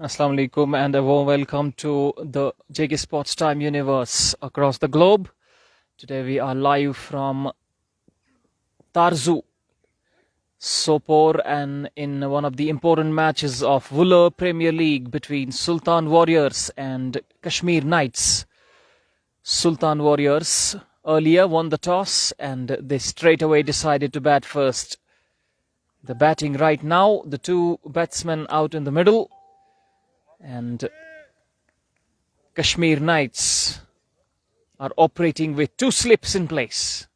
Assalamu alaikum and a warm welcome to the JK Sports Time universe across the globe. Today we are live from Tarzu, Sopor, and in one of the important matches of Wular Premier League between Sultan Warriors and Kashmir Knights. Sultan Warriors earlier won the toss and they straight away decided to bat first. The batting right now, the two batsmen out in the middle, and Kashmir Knights are operating with two slips in place.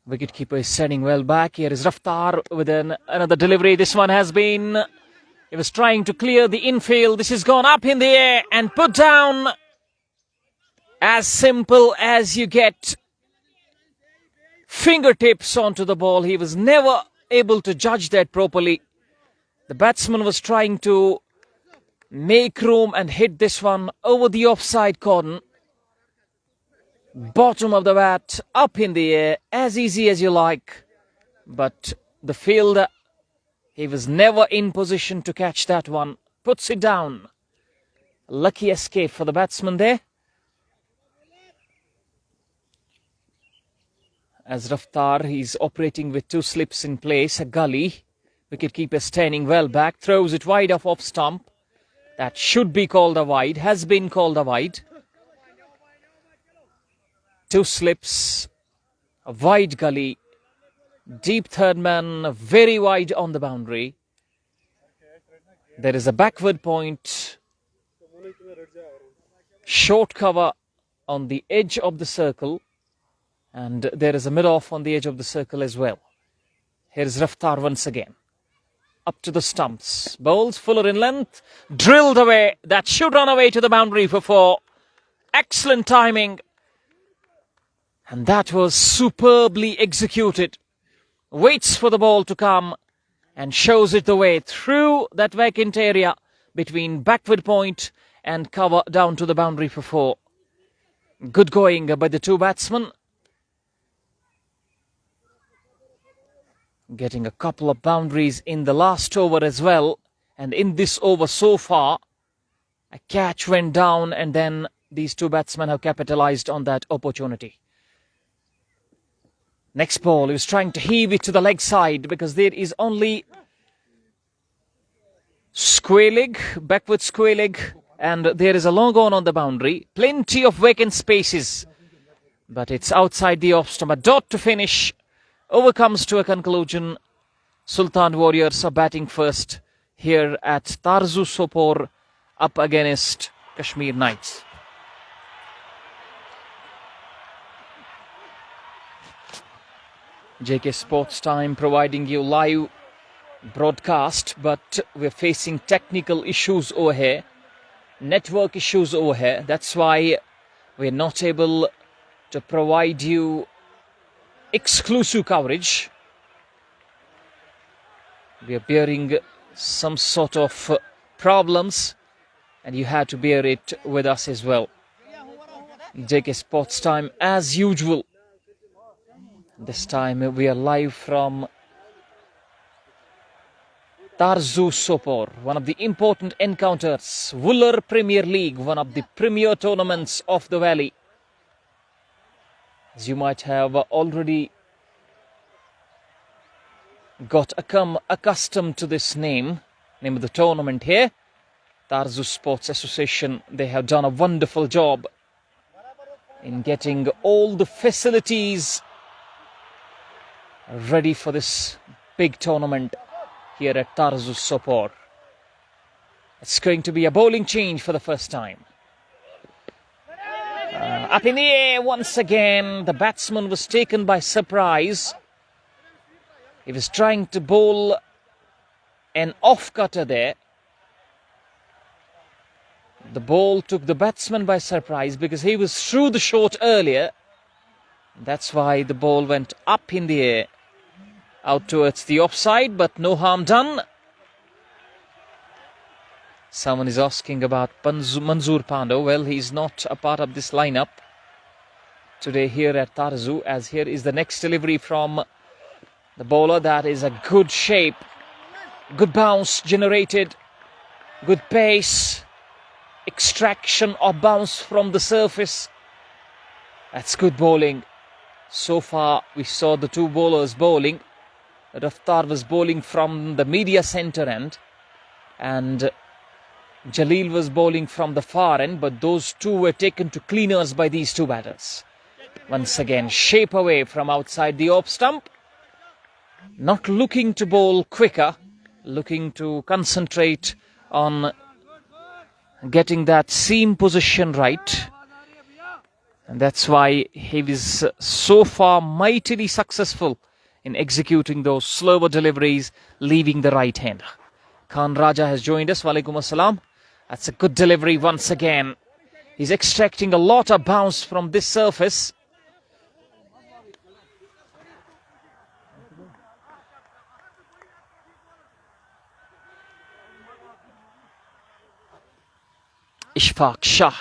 Wicketkeeper is standing well back. Here is Raftar with another delivery. This one has been... He was trying to clear the infield. This has gone up in the air and put down. As simple as you get. Fingertips onto the ball. He was never able to judge that properly. The batsman was trying to make room and hit this one over the offside cordon. Bottom of the bat, up in the air, as easy as you like. But the fielder, he was never in position to catch that one. Puts it down. Lucky escape for the batsman there. As Raftar, he's operating with two slips in place, a gully. Wicketkeeper standing well back, throws it wide off stump. That should be called a wide, has been called a wide. Two slips, a wide gully, deep third man, very wide on the boundary. There is a backward point, short cover on the edge of the circle, and there is a mid-off on the edge of the circle as well. Here is Raftar once again. Up to the stumps. Bowls fuller in length. Drilled away. That should run away to the boundary for four. Excellent timing. And that was superbly executed. Waits for the ball to come and shows it the way through that vacant area between backward point and cover down to the boundary for four. Good going by the two batsmen. Getting a couple of boundaries in the last over as well. And in this over so far, a catch went down and then these two batsmen have capitalized on that opportunity. Next ball, he was trying to heave it to the leg side because there is only square leg, backward square leg, and there is a long on the boundary. Plenty of vacant spaces, but it's outside the off stump. A dot to finish. Over comes to a conclusion. Sultan Warriors are batting first here at Tarzu Sopor up against Kashmir Knights. JK Sports Time providing you live broadcast, but we're facing technical issues over here, network issues over here. That's why we're not able to provide you exclusive coverage. We are bearing some sort of problems and you have to bear it with us as well. JK Sports Time as usual. This time we are live from Tarzu Sopor, one of the important encounters. Wular Premier League, one of the premier tournaments of the valley. As you might have already got accustomed to this name of the tournament here, Tarzu Sports Association, they have done a wonderful job in getting all the facilities ready for this big tournament here at Tarzu Sopor. It's going to be a bowling change for the first time. Up in the air once again. The batsman was taken by surprise. He was trying to bowl an off-cutter there. The ball took the batsman by surprise because he was through the short earlier. That's why the ball went up in the air, out towards the offside, but no harm done. Someone is asking about Manzoor Pando. Well, he's not a part of this lineup today here at Tarzu, as here is the next delivery from the bowler. That is a good shape. Good bounce generated. Good pace. Extraction or bounce from the surface. That's good bowling. So far, we saw the two bowlers bowling. Raftar was bowling from the media centre end, and Jalil was bowling from the far end, but those two were taken to cleaners by these two batters. Once again, shape away from outside the off stump. Not looking to bowl quicker, looking to concentrate on getting that seam position right. And that's why he was so far mightily successful in executing those slower deliveries, leaving the right hand. Khan Raja has joined us. Walaikum assalam. That's a good delivery once again. He's extracting a lot of bounce from this surface. Ishfaq Shah.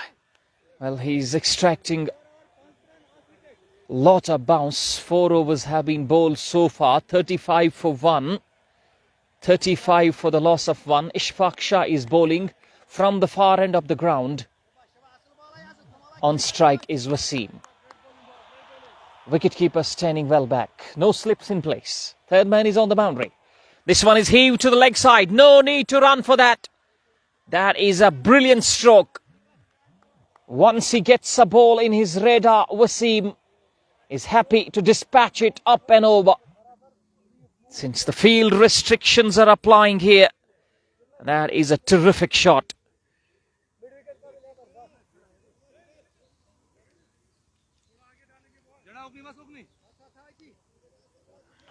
Well, he's extracting a lot of bounce. 4 overs have been bowled so far. 35 for 1. 35 for the loss of 1. Ishfaq Shah is bowling from the far end of the ground. On strike is Wasim. Wicketkeeper standing well back. No slips in place. Third man is on the boundary. This one is heaved to the leg side. No need to run for that. That is a brilliant stroke. Once he gets a ball in his radar, Wasim is happy to dispatch it up and over. Since the field restrictions are applying here, that is a terrific shot.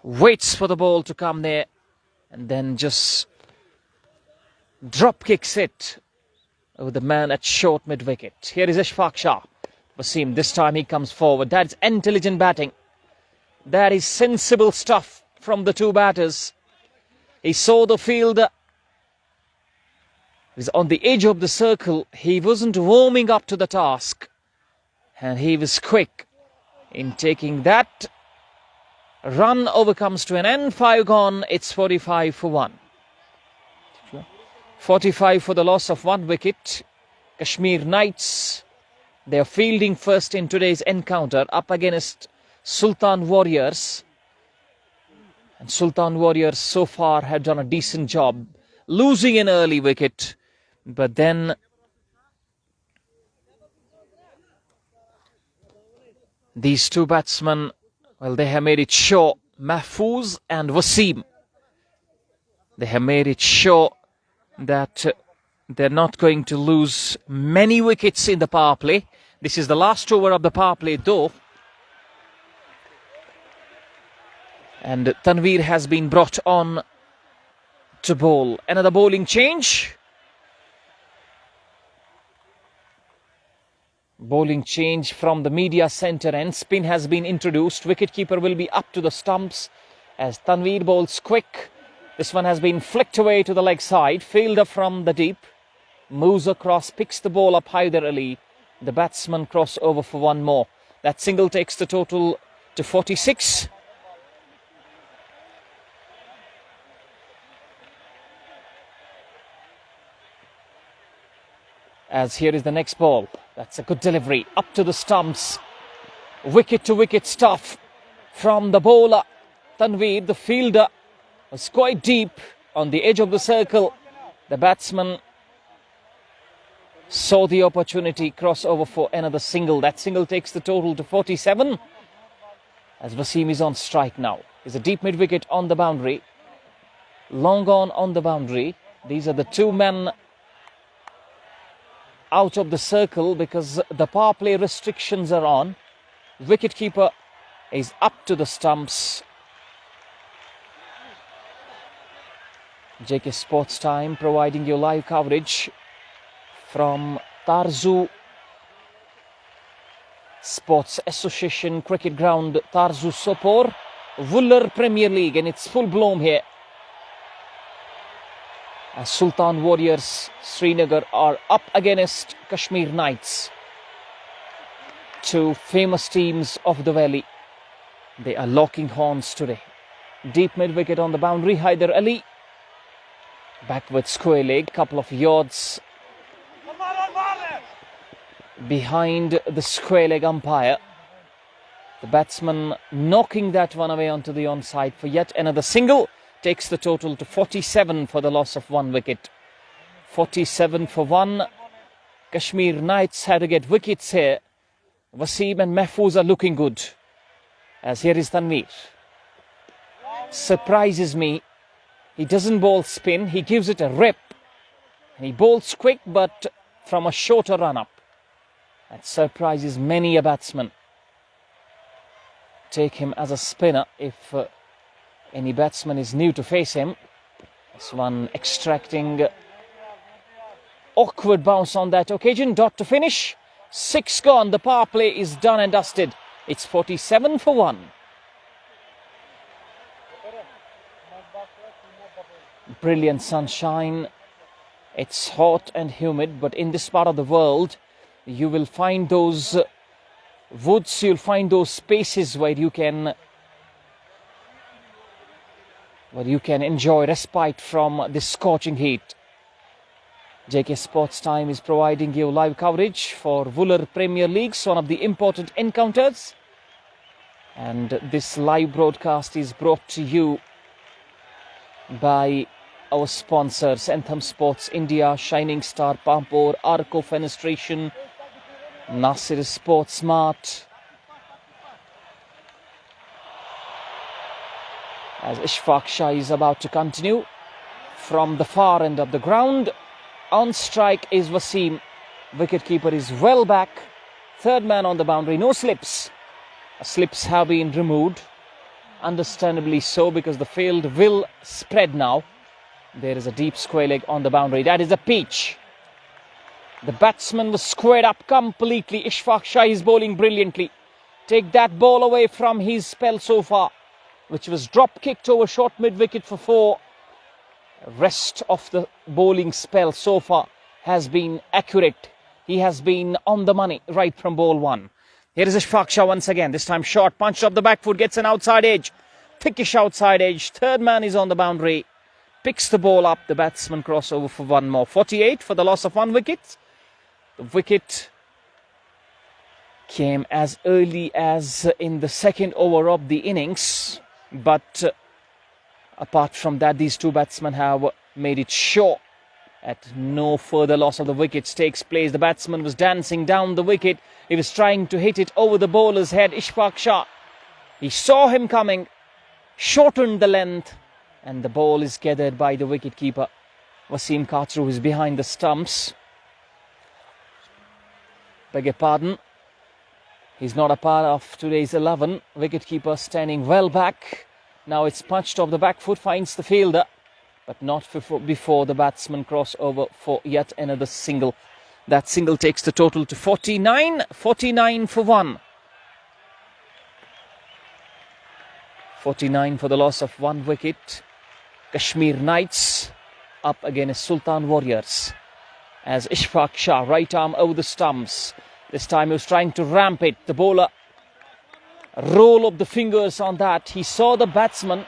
Waits for the ball to come there and then just drop kicks it with the man at short mid-wicket. Here is Ishfaq Shah. Wasim, this time he comes forward. That's intelligent batting. That is sensible stuff from the two batters. He saw the fielder. He was on the edge of the circle. He wasn't warming up to the task. And he was quick in taking that. Run overcomes to an end. 5 gone. It's 45 for 1. 45 for the loss of 1 wicket. Kashmir Knights, they are fielding first in today's encounter up against Sultan Warriors. And Sultan Warriors so far have done a decent job, losing an early wicket. But then these two batsmen, well, they have made it sure. Mahfouz and Wasim, they have made it sure that they're not going to lose many wickets in the power play. This is the last over of the power play though. And Tanveer has been brought on to bowl. Another bowling change. Bowling change from the media centre end. Spin has been introduced. Wicketkeeper will be up to the stumps as Tanveer bowls quick. This one has been flicked away to the leg side. Fielder from the deep moves across, picks the ball up Hyder Ali. The batsman cross over for 1 more. That single takes the total to 46. As here is the next ball. That's a good delivery. Up to the stumps. Wicket to wicket stuff from the bowler. Tanveer, the fielder, was quite deep on the edge of the circle. The batsman saw the opportunity, cross over for another single. That single takes the total to 47. As Wasim is on strike now. There's a deep mid-wicket on the boundary. Long on the boundary. These are the two men out of the circle because the power play restrictions are on. Wicketkeeper is up to the stumps. JK Sports Time providing you live coverage from Tarzu Sports Association Cricket Ground, Tarzu Sopor, Wular Premier League, and it's full bloom here. As Sultan Warriors Srinagar are up against Kashmir Knights, two famous teams of the valley. They are locking horns today. Deep mid-wicket on the boundary, Hyder Ali. Backward square leg, couple of yards behind the square leg umpire. The batsman knocking that one away onto the onside for yet another single. Takes the total to 47 for the loss of 1 wicket. 47 for 1. Kashmir Knights had to get wickets here. Wasim and Mahfouz are looking good. As here is Tanveer. Surprises me. He doesn't bowl spin. He gives it a rip. And he bowls quick but from a shorter run-up. That surprises many a batsman. Take him as a spinner if any batsman is new to face him. This one extracting awkward bounce on that occasion. Dot to finish. 6 gone. The power play is done and dusted. It's 47 for 1. Brilliant sunshine. It's hot and humid, but in this part of the world, you will find those woods, you'll find those spaces where you can enjoy respite from this scorching heat. JK Sports Time is providing you live coverage for Wular Premier League, one of the important encounters. And this live broadcast is brought to you by our sponsors: Anthem Sports India, Shining Star Pampur, Arco Fenestration, Nasir Sports Smart. As Ishfaq Shah is about to continue from the far end of the ground. On strike is Wasim. Wicketkeeper is well back. Third man on the boundary. No slips. Slips have been removed. Understandably so, because the field will spread now. There is a deep square leg on the boundary. That is a peach. The batsman was squared up completely. Ishfaq Shah is bowling brilliantly. Take that ball away from his spell so far, which was drop kicked over short mid wicket for 4. Rest of the bowling spell so far has been accurate. He has been on the money right from ball 1. Here is Ishfaq Shah once again. This time short, punched up the back foot, gets an outside edge. Thickish outside edge. Third man is on the boundary. Picks the ball up. The batsman crossover for 1 more. 48 for the loss of 1 wicket. The wicket came as early as in the second over of the innings. But apart from that, these two batsmen have made it sure that no further loss of the wickets takes place. The batsman was dancing down the wicket. He was trying to hit it over the bowler's head. Ishfaq Shah, he saw him coming, shortened the length, and the ball is gathered by the wicketkeeper. Wasim Khatru is behind the stumps. Beg your pardon. He's not a part of today's 11. Wicketkeeper standing well back. Now it's punched off the back foot, finds the fielder, but not before the batsman cross over for yet another single. That single takes the total to 49. 49 for 1. 49 for the loss of 1 wicket. Kashmir Knights up against Sultan Warriors. As Ishfaq Shah, right arm over the stumps. This time he was trying to ramp it. The bowler roll of the fingers on that. He saw the batsman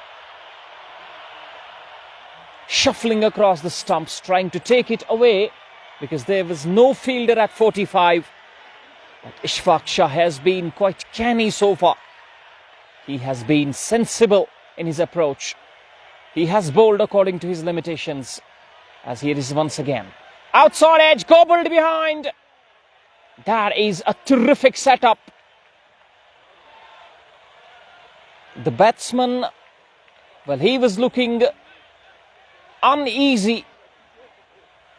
shuffling across the stumps, trying to take it away because there was no fielder at 45. But Ishfaq Shah has been quite canny so far. He has been sensible in his approach. He has bowled according to his limitations. As here is once again. Outside edge, gobbled behind. That is a terrific setup. The batsman, well, he was looking uneasy.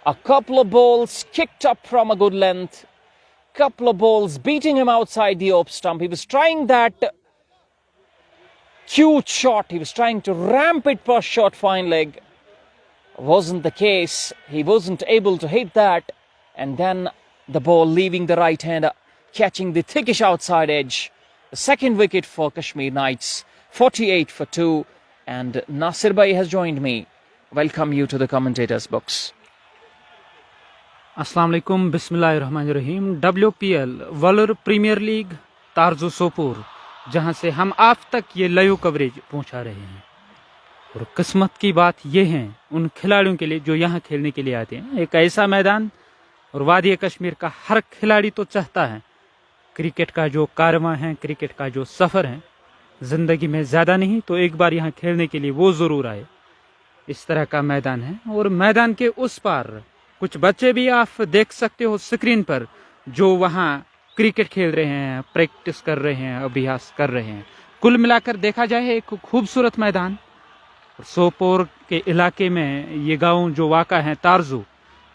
A couple of balls kicked up from a good length. Couple of balls beating him outside the off stump. He was trying that cute shot. He was trying to ramp it past short fine leg. Wasn't the case. He wasn't able to hit that. And then the ball leaving the right hander, catching the thickish outside edge. The second wicket for Kashmir Knights. 48 for 2. And Nasir Bhai has joined me. Welcome you to the commentators box. अस्सलाम वालेकुम, बिस्मिल्लाहिर्रहमानिर्रहीम। WPL वलर premiere league तारजो Sopore, जहां से हम आप तक ये लाइव कवरेज पहुंचा रहे हैं। और किस्मत की बात ये है उन खिलाड़ियों के लिए जो यहाँ खेलने के लिए आते हैं। एक ऐसा मैदान, और वादी कश्मीर का हर खिलाड़ी तो चाहता है क्रिकेट का जो कारवां है, क्रिकेट का जो सफ़र है, ज़िंदगी में ज़्यादा नहीं तो एक बार यहाँ खेलने के लिए वो ज़रूर आए। इस तरह का मैदान है। और मैदान के उस पार कुछ बच्चे भी आप देख सकते हो स्क्रीन पर, जो वहाँ क्रिकेट खेल रहे हैं, प्रैक्टिस कर रहे हैं, अभ्यास कर रहे हैं। कुल मिलाकर देखा जाए एक खूबसूरत मैदान। सोपोर के इलाके में ये गांव जो वाक़ा है तारजू,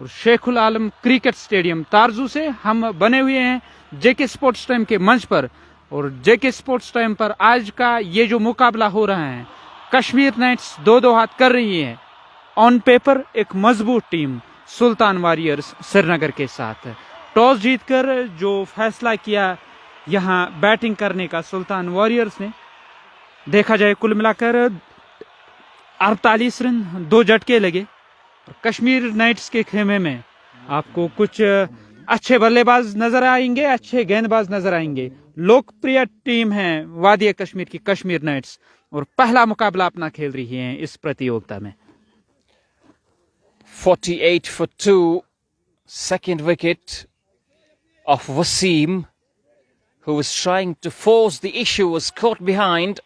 और शेखुल आलम क्रिकेट स्टेडियम तारजू से हम बने हुए हैं जेके स्पोर्ट्स टाइम के मंच पर। और जेके स्पोर्ट्स टाइम पर आज का ये जो मुकाबला हो रहा है, कश्मीर नाइट्स 2-2 हाथ कर रही है ऑन पेपर एक मजबूत टीम सुल्तान वॉरियर्स श्रीनगर के साथ। टॉस जीतकर जो फैसला किया यहाँ बैटिंग करने का सुल्तान वॉरियर्स ने, देखा जाए कुल मिलाकर 48 रन 2 झटके लगे। कश्मीर नाइट्स के खेमे में आपको कुछ अच्छे बल्लेबाज नजर आएंगे, अच्छे गेंदबाज नजर आएंगे। लोकप्रिय टीम है वादी कश्मीर की कश्मीर नाइट्स, और पहला मुकाबला अपना खेल रही है इस प्रतियोगिता में। 48 for 2, second wicket of Wasim, who was trying to force the issue, was caught behind.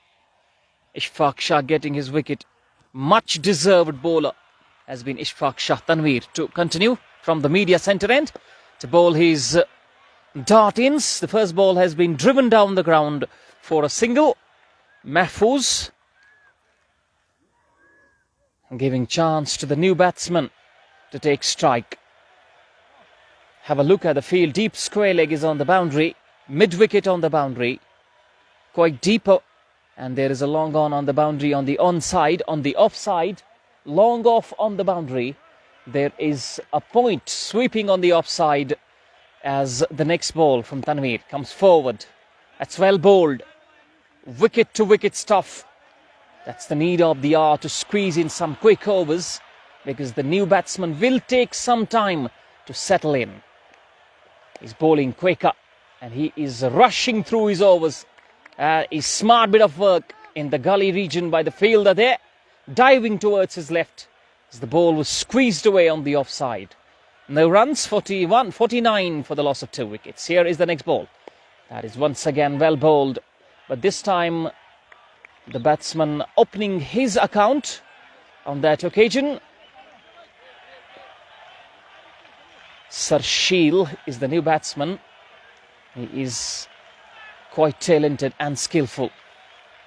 Ishfaq Shah getting his wicket. Much deserved bowler has been Ishfaq Shah. Tanveer to continue from the media centre end to bowl his dart-ins. The first ball has been driven down the ground for a single. Mahfouz giving chance to the new batsman to take strike. Have a look at the field. Deep square leg is on the boundary. Mid-wicket on the boundary. Quite deeper. And there is a long on the boundary on the onside. On the offside, long off on the boundary. There is a point sweeping on the offside as the next ball from Tanveer comes forward. That's well bowled. Wicket to wicket stuff. That's the need of the hour to squeeze in some quick overs, because the new batsman will take some time to settle in. He's bowling quicker and he is rushing through his overs. A smart bit of work in the gully region by the fielder there, diving towards his left as the ball was squeezed away on the offside. No runs, 41, 49 for the loss of 2 wickets. Here is the next ball. That is once again well bowled, but this time the batsman opening his account on that occasion. Sarsheel is the new batsman. He is quite talented and skillful.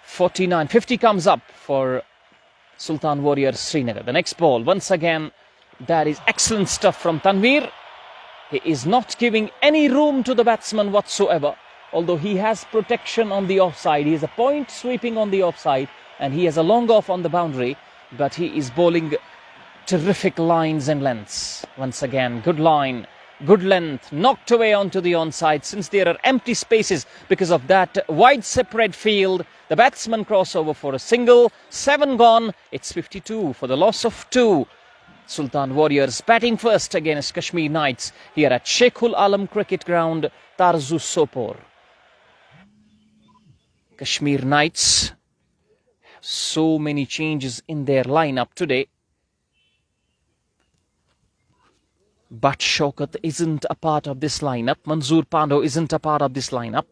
49, 50 comes up for Sultan Warriors Srinagar. The next ball, once again, that is excellent stuff from Tanveer. He is not giving any room to the batsman whatsoever. Although he has protection on the offside, he has a point sweeping on the offside, and he has a long off on the boundary, but he is bowling terrific lines and lengths. Once again, good line, good length, knocked away onto the onside. Since there are empty spaces because of that wide separate field, the batsman crossover for a single. 7 gone, it's 52 for the loss of 2. Sultan Warriors batting first against Kashmir Knights here at Sheikhul Alam Cricket Ground, Tarzu Sopor. Kashmir Knights have so many changes in their lineup today. But Shaukat isn't a part of this lineup. Manzoor Pando isn't a part of this lineup.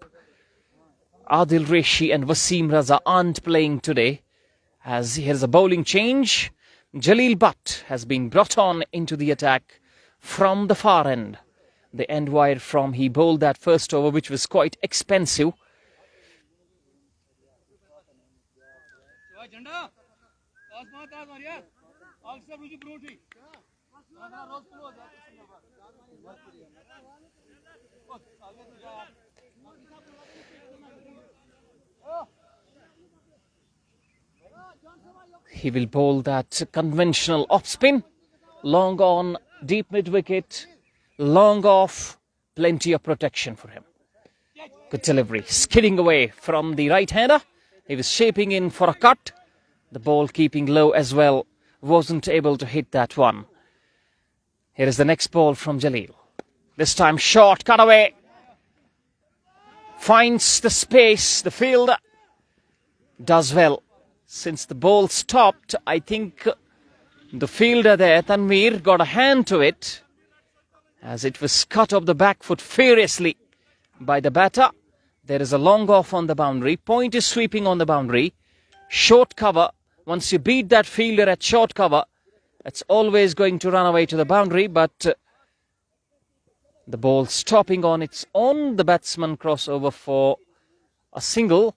Adil Reshi and Wasim Raza aren't playing today, as here's a bowling change. Jalil Butt has been brought on into the attack from the far end. The end wide from he bowled that first over, which was quite expensive. He will bowl that conventional off spin. Long on, deep mid-wicket, long off, plenty of protection for him. Good delivery, skidding away from the right-hander. He was shaping in for a cut. The ball keeping low as well, wasn't able to hit that one. Here is the next ball from Jalil. This time short, cut away. Finds the space, the fielder does well. Since the ball stopped, I think the fielder there, Tanveer, got a hand to it as it was cut off the back foot furiously by the batter. There is a long off on the boundary. Point is sweeping on the boundary. Short cover. Once you beat that fielder at short cover, it's always going to run away to the boundary, but the ball stopping on its own. The batsman crossover for a single.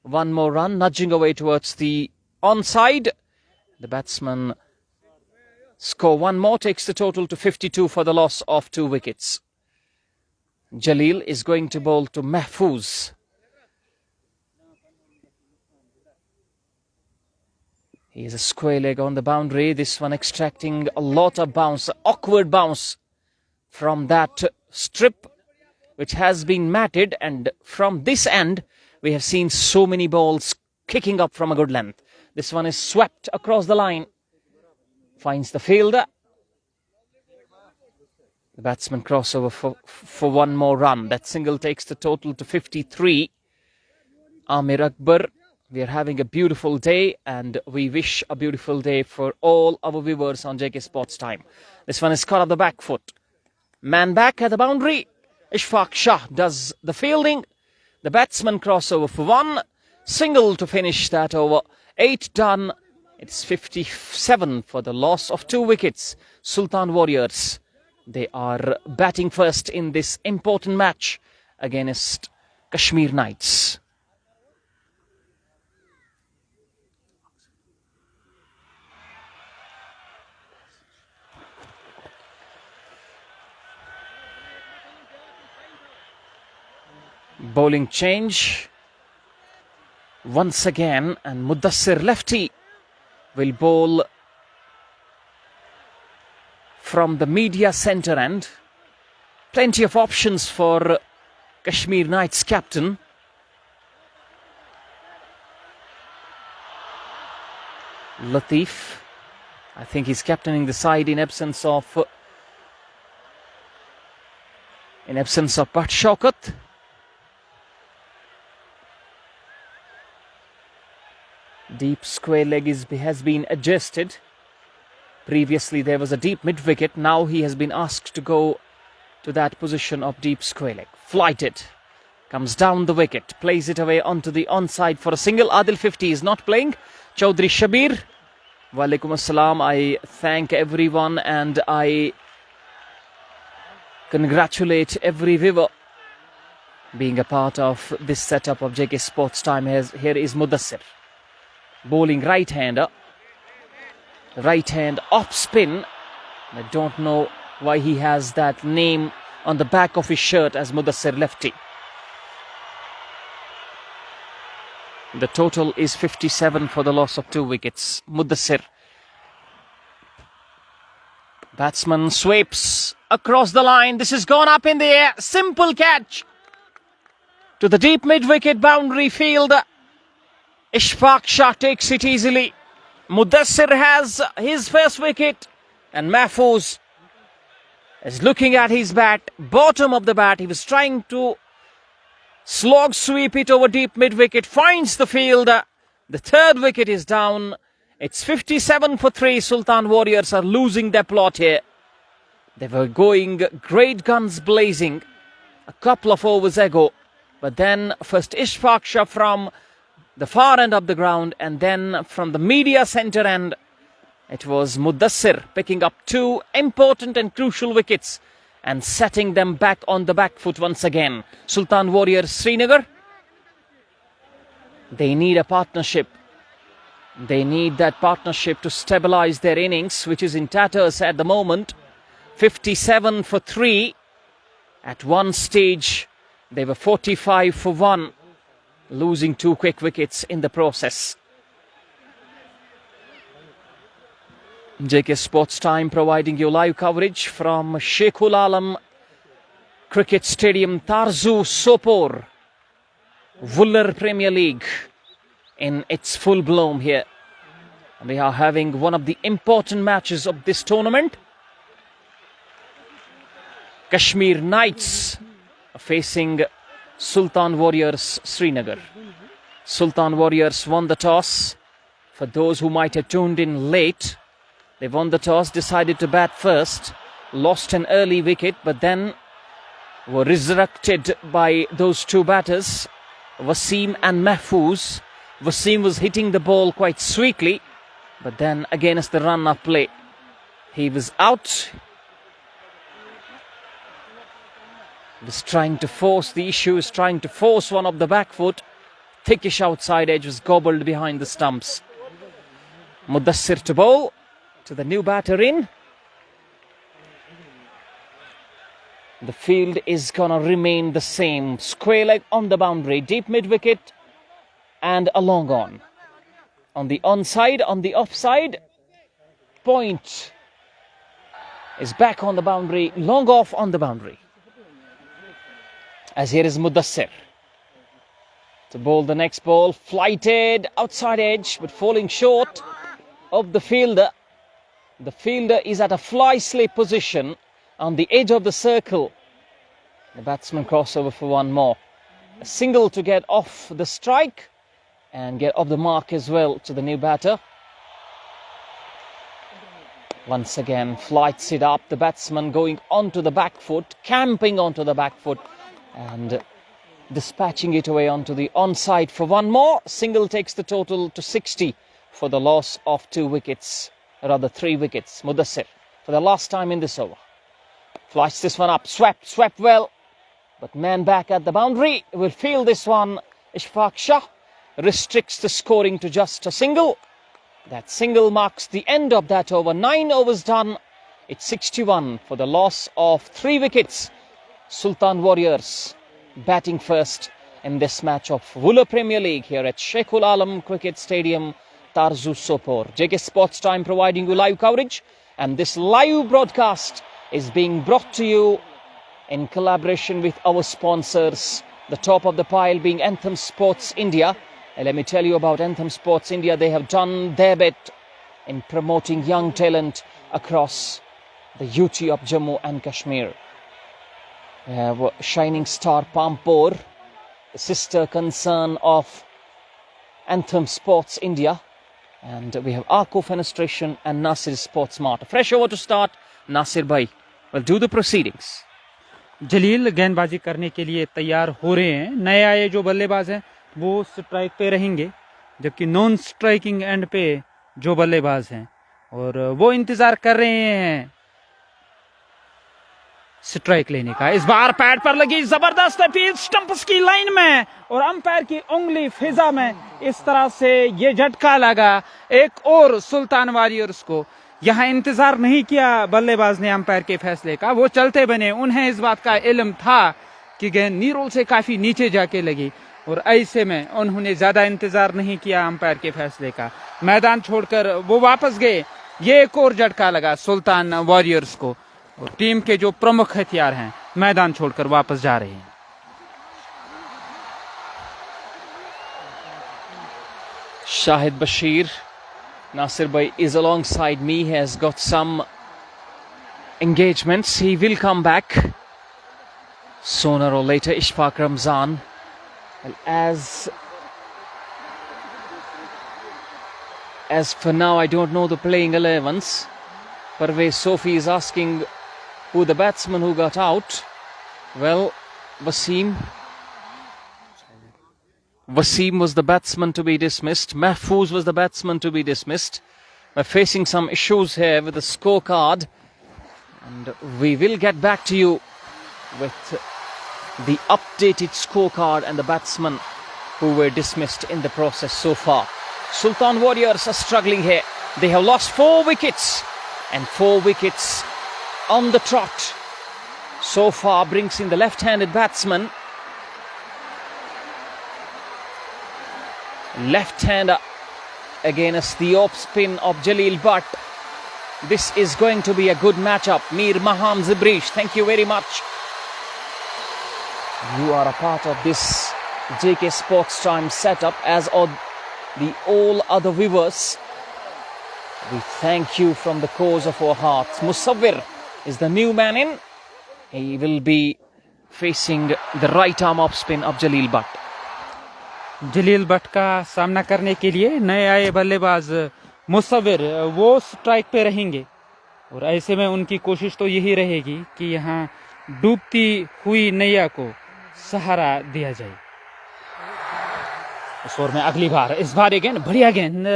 One more run, nudging away towards the onside. The batsman score one more, takes the total to 52 for the loss of 2 wickets. Jalil is going to bowl to Mahfouz. He is a square leg on the boundary. This one extracting a lot of bounce, awkward bounce from that strip which has been matted, and from this end we have seen so many balls kicking up from a good length. This one is swept across the line. Finds the fielder. The batsman crossover for one more run. That single takes the total to 53. Amir Akbar, we are having a beautiful day, and we wish a beautiful day for all our viewers on JK Sports Time. This one is caught up the back foot. Man back at the boundary. Ishfaq Shah does the fielding. The batsman crossover for one. Single to finish that over. 8 done. It's 57 for the loss of 2 wickets. Sultan Warriors, they are batting first in this important match against Kashmir Knights. Bowling change once again, and Mudassir lefty will bowl from the media centre end. Plenty of options for Kashmir Knights captain. Latif, I think he's captaining the side in absence of Bhat Shaukat. Deep square leg has been adjusted. Previously there was a deep mid-wicket. Now he has been asked to go to that position of deep square leg. Flighted. Comes down the wicket. Plays it away onto the onside for a single. Adil 50 is not playing. Chaudhry Shabir. Walaikum Assalam. I thank everyone and I congratulate every viewer being a part of this setup of JK Sports Time. Here is Mudassir. Bowling right-hander. Right hand off spin. I don't know why he has that name on the back of his shirt as Mudassir lefty. The total is 57 for the loss of 2 wickets. Mudassir. Batsman sweeps across the line. This has gone up in the air. Simple catch to the deep mid-wicket boundary field. Ishfaq Shah takes it easily. Mudassir has his first wicket, and Mahfouz is looking at his bat, bottom of the bat. He was trying to slog sweep it over deep mid-wicket, finds the fielder. The 3rd wicket is down. It's 57 for 3. Sultan Warriors are losing their plot here. They were going great guns blazing a couple of overs ago, but then first Ishfaq Shah from the far end of the ground, and then from the media centre end, it was Mudassir picking up 2 important and crucial wickets and setting them back on the back foot once again. Sultan Warriors Srinagar, they need a partnership. They need that partnership to stabilise their innings, which is in tatters at the moment. 57 for 3. At one stage, they were 45 for 1. Losing 2 quick wickets in the process. JK Sports Time providing you live coverage from Sheikhul Alam Cricket Stadium, Tarzu, Sopor. Wular Premier League in its full bloom here. We are having one of the important matches of this tournament. Kashmir Knights facing Sultan Warriors Srinagar. Sultan Warriors won the toss For those who might have tuned in late, they won the toss, decided to bat first, lost an early wicket, but then were resurrected by those two batters, Wasim and Mahfouz. Wasim was hitting the ball quite sweetly, but then against the run of play, he was out. He was trying to force the issue, is trying to force one of the back foot. Thickish outside edge was gobbled behind the stumps. Mudassir to bowl to the new batter in. The field is going to remain the same. Square leg on the boundary, deep mid-wicket and a long on. On the onside, on the offside, point is back on the boundary, long off on the boundary. As here is Mudassir to bowl the next ball, flighted outside edge but falling short of the fielder. The fielder is at a fly slip position on the edge of the circle. The batsman crossover for one more. A single to get off the strike and get off the mark as well to the new batter. Once again flights it up, the batsman going onto the back foot, camping onto the back foot and dispatching it away onto the onside for one more. Single takes the total to 60 for the loss of 2 wickets, rather 3 wickets. Mudassir for the last time in this over. Flies this one up, swept well. But man back at the boundary will field this one. Ishfaq Shah restricts the scoring to just a single. That single marks the end of that over. 9 overs done. It's 61 for the loss of 3 wickets. Sultan Warriors batting first in this match of Wular Premier League here at Sheikhul Alam Cricket Stadium, Tarzu Sopor. JK Sports Time providing you live coverage, and this live broadcast is being brought to you in collaboration with our sponsors. The top of the pile being Anthem Sports India. And let me tell you about Anthem Sports India. They have done their bit in promoting young talent across the UT of Jammu and Kashmir. We have Shining Star Pampur, the sister concern of Anthem Sports India. And we have Arco Fenestration and Nasir Sports Mart. Fresh over to start. Nasir Bhai will do the proceedings. जलील गेंदबाजी करने के लिए तैयार हो रहे हैं. नए आए जो बल्लेबाज हैं वो स्ट्राइक पे रहेंगे, जबकि नॉन स्ट्राइकिंग एंड पे जो बल्लेबाज हैं और वो इंतजार कर रहे हैं स्ट्राइक लेने का. इस बार पैड पर लगी जबरदस्त अपील स्टंप्स की लाइन में और अंपायर की उंगली फिजा में. इस तरह से ये झटका लगा एक और सुल्तान वॉरियर्स को. यहाँ इंतजार नहीं किया बल्लेबाज ने अंपायर के फैसले का, वो चलते बने. उन्हें इस बात का इल्म था कि गेंद नीरोल से काफी नीचे जाके लगी और ऐसे में उन्होंने ज्यादा इंतजार नहीं किया अंपायर के फैसले का. मैदान छोड़कर वो वापस गए. ये एक और झटका लगा सुल्तान वॉरियर्स को और टीम के जो प्रमुख हथियार हैं मैदान छोड़कर वापस जा रहे हैं. Shahid Bashir, Nasir Bhai is alongside me. He has got some engagements. He will come back sooner or later. Ishfaq Ramzan. Well, as for now, I don't know the playing 11s. Parvez Sofi is asking who the batsman who got out. Well, Wasim was the batsman to be dismissed. Mahfouz was the batsman to be dismissed. We're facing some issues here with the scorecard, and we will get back to you with the updated scorecard and the batsmen who were dismissed in the process so far. Sultan Warriors are struggling here. They have lost 4 wickets, and 4 wickets on the trot so far brings in the left-handed batsman. Left-hander against the off-spin of Jalil Bhatt. This is going to be a good matchup. Mir Maham Zibrish, thank you very much. You are a part of this JK Sports Time setup, as are the all other viewers. We thank you from the cause of our hearts. Musawwir is the new man in. He will be facing the right arm off spin of Jalil Bhatt. जलील भट्ट का सामना करने के लिए नए आए बल्लेबाज मुसव्विर वो strike पे रहेंगे और ऐसे में उनकी कोशिश तो यही रहेगी कि यहाँ डूबती हुई नैया को सहारा दिया जाए। इस ओवर में अगली बार, इस बार ये गेंद बढ़िया गेंद,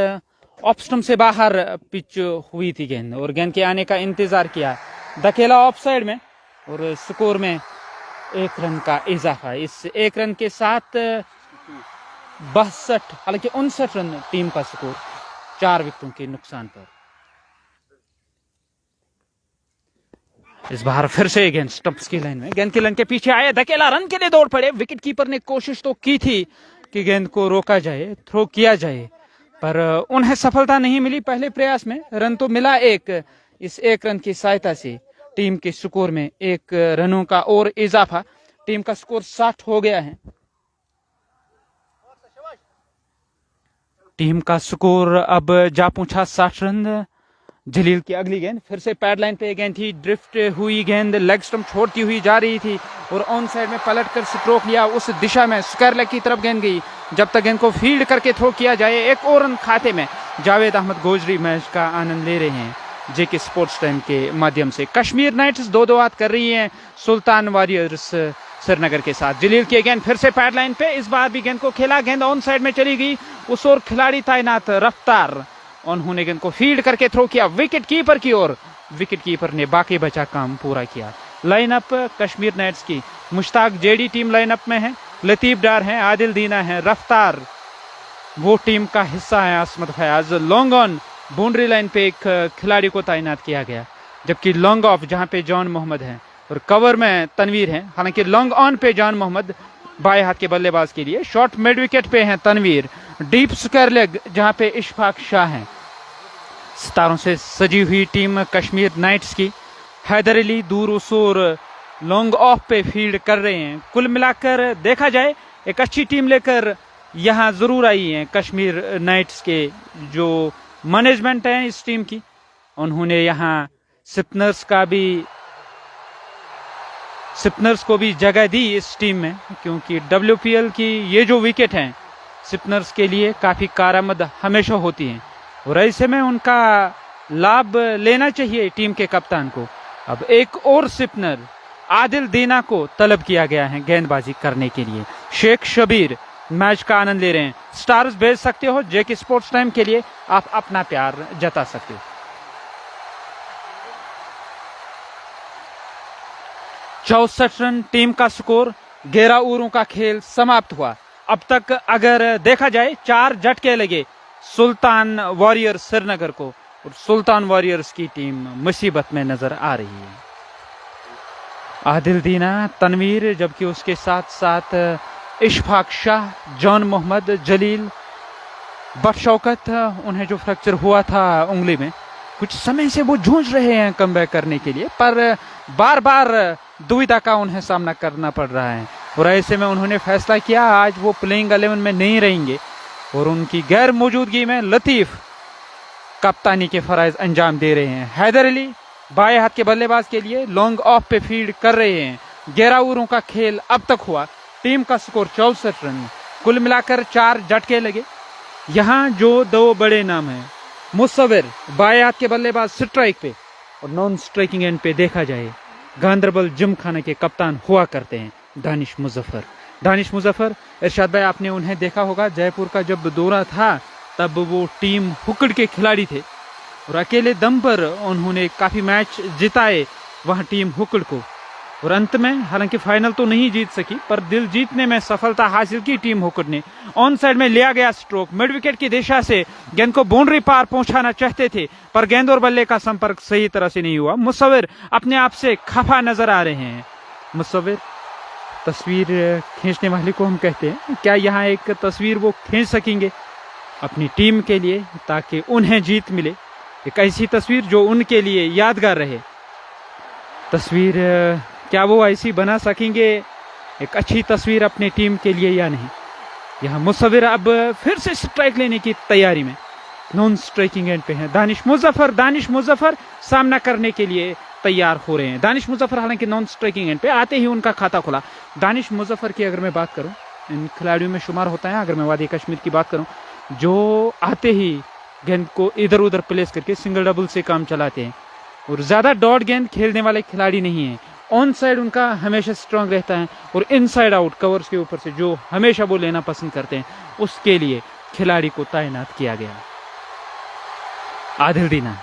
ऑफ स्टंप से बाहर पिच हुई थी गेंद और गेंद के आने का इंतजार किया, धकेला ऑफ साइड में और स्कोर में 1 रन का इजाफा। इस 1 रन के साथ 62 हालांकि 59 रन टीम का स्कोर 4 विकेटों के नुकसान पर। इस बार फिर से गेंद स्टंप्स की लाइन में, गेंद की लाइन के पीछे आए, धकेला, रन के लिए दौड़ पड़े। विकेट कीपर ने कोशिश तो की थी कि गेंद को रोका जाए, थ्रो किया जाए, पर उन्हें सफलता नहीं मिली पहले प्रयास में। रन तो मिला 1, इस 1 रन की सहायता से टीम के स्कोर में 1 रनों का और इजाफा, टीम का स्कोर 60 हो गया है। टीम का स्कोर अब जा पहुंचा 60 रन। जलील की अगली गेंद फिर से पैड लाइन पे गेंद थी, ड्रिफ्ट हुई गेंद लेग स्टंप छोड़ती हुई जा रही थी और ऑन साइड में पलटकर स्ट्रोक लिया, उस दिशा में स्क्वायर लेग की तरफ गेंद गई। जब तक गेंद को फील्ड करके थ्रो किया जाए, 1 और रन खाते में। जावेद अहमद गोजरी मैच का आनंद ले रहे हैं जेके स्पोर्ट्स टाइम के माध्यम से। कश्मीर नाइट्स 2-2 हाथ कर रही है सुल्तान वॉरियर्स श्रीनगर के साथ। जलील की गेंद फिर से पैड लाइन पे, इस बार भी गेंद को खेला, गेंद ऑन साइड में चली गई, उस ओर खिलाड़ी तैनात रफ्तार, उन्होंने गेंद को फील्ड करके थ्रो किया विकेट कीपर की ओर। विकेट कीपर ने बाकी बचा काम पूरा किया। लाइनअप कश्मीर नाइट्स की, मुश्ताक जेडी टीम लाइनअप में है, लतीफ डार हैं, आदिल दीना है, रफ्तार वो टीम का हिस्सा है, Asmat Fayaz. Long on boundary line पे एक खिलाड़ी को तैनात किया गया, जबकि लॉन्ग ऑफ जहां पे जॉन मोहम्मद है और कवर में तनवीर है। हालांकि लॉन्ग ऑन पे जॉन मोहम्मद बाएं हाथ के बल्लेबाज के लिए, शॉर्ट मिड विकेट पे हैं तनवीर, डीप स्क्वायर लेग जहां पे इशफाक शाह हैं। सितारों से सजी हुई टीम कश्मीर नाइट्स की, हैदर अली दूर उसोर लॉन्ग ऑफ पे फील्ड कर रहे हैं। कुल मिलाकर देखा जाए एक अच्छी टीम लेकर यहां जरूर आई है कश्मीर नाइट्स के जो मैनेजमेंट है इस टीम की। उन्होंने यहां स्पिनर्स को भी जगह दी इस टीम में, क्योंकि WPL की ये जो विकेट हैं स्पिनर्स के लिए काफी कारआमद हमेशा होती हैं और ऐसे में उनका लाभ लेना चाहिए टीम के कप्तान को। अब एक और स्पिनर आदिल दीना को तलब किया गया है गेंदबाजी करने के लिए। शेख शबीर मैच का आनंद ले रहे हैं। स्टार्स भेज सकते हो जेके स्पोर्ट्स टाइम के लिए, आप अपना प्यार जता सकते हो। 64 रन टीम का स्कोर, 11 ओवरों का खेल समाप्त हुआ। अब तक अगर देखा जाए 4 झटके लगे सुल्तान वॉरियर्स श्रीनगर को और सुल्तान वॉरियर्स की टीम मुसीबत में नजर आ रही है। आदिल दीना, तनवीर, जबकि उसके साथ साथ इशफाक शाह, जॉन मोहम्मद, जलील, बट शौकत, उन्हें जो फ्रैक्चर हुआ था उंगली में, कुछ समय से वो जूझ रहे हैं कमबैक करने के लिए, पर बार बार दुविधा का उन्हें सामना करना पड़ रहा है और ऐसे में उन्होंने फैसला किया आज वो प्लेइंग 11 में नहीं रहेंगे और उनकी गैर मौजूदगी में लतीफ कप्तानी के फराइज अंजाम दे रहे हैं। हैदर अली बाएं हाथ के बल्लेबाज के लिए लॉन्ग ऑफ पे फील्ड कर रहे हैं। 11 ओवरों का खेल अब तक हुआ, टीम का स्कोर 64 रन, कुल मिलाकर 4 झटके लगे। यहाँ जो 2 बड़े नाम हैं, मुसव्विर बाएं हाथ के बल्लेबाज स्ट्राइक पे और नॉन स्ट्राइकिंग एंड पे देखा जाए गांधरबल जिमखाना के कप्तान हुआ करते हैं दानिश मुजफ्फर। इरशाद भाई, आपने उन्हें देखा होगा जयपुर का जब दौरा था तब वो टीम हुक्कड़ के खिलाड़ी थे और अकेले दम पर उन्होंने काफी मैच जिताए वहां टीम हुक्कड़ को और अंत में हालांकि फाइनल तो नहीं जीत सकी पर दिल जीतने में सफलता हासिल की टीम हुक्कड़ ने। ऑन साइड में लिया गया स्ट्रोक, मिड विकेट की दिशा से गेंद को बाउंड्री पार पहुंचाना चाहते थे पर गेंद और बल्ले का संपर्क सही तरह से नहीं हुआ। मुसव्विर अपने आप से खफा नजर आ रहे हैं। मुसव्विर तस्वीर खींचने वाले को हम कहते हैं, क्या यहाँ एक तस्वीर वो खींच सकेंगे अपनी टीम के लिए ताकि उन्हें जीत मिले, एक ऐसी तस्वीर जो उनके लिए यादगार रहे। तस्वीर क्या वो ऐसी बना सकेंगे, एक अच्छी तस्वीर अपनी टीम के लिए या नहीं। यहाँ मुसव्विर अब फिर से स्ट्राइक लेने की तैयारी में, नॉन स्ट्राइकिंग एंड पे हैं दानिश मुजफ्फर सामना करने के लिए तैयार हो रहे हैं। दानिश मुजफ्फर हालांकि नॉन स्ट्राइकिंग एंड पे आते ही उनका खाता खुला। दानिश मुजफ्फर की अगर मैं बात करूं, इन खिलाड़ियों में शुमार होता है। अगर मैं वादी कश्मीर की बात करूं, जो आते ही गेंद को इधर उधर प्लेस करके सिंगल डबल से काम चलाते हैं और ज़्यादा डॉट गेंद खेलने वाले खिलाड़ी नहीं हैं। ऑन साइड उनका हमेशा स्ट्रांग रहता है और इनसाइड आउट कवर्स के ऊपर से जो हमेशा वो लेना पसंद करते हैं, उसके लिए खिलाड़ी को तैनात किया गया। आदिल दीना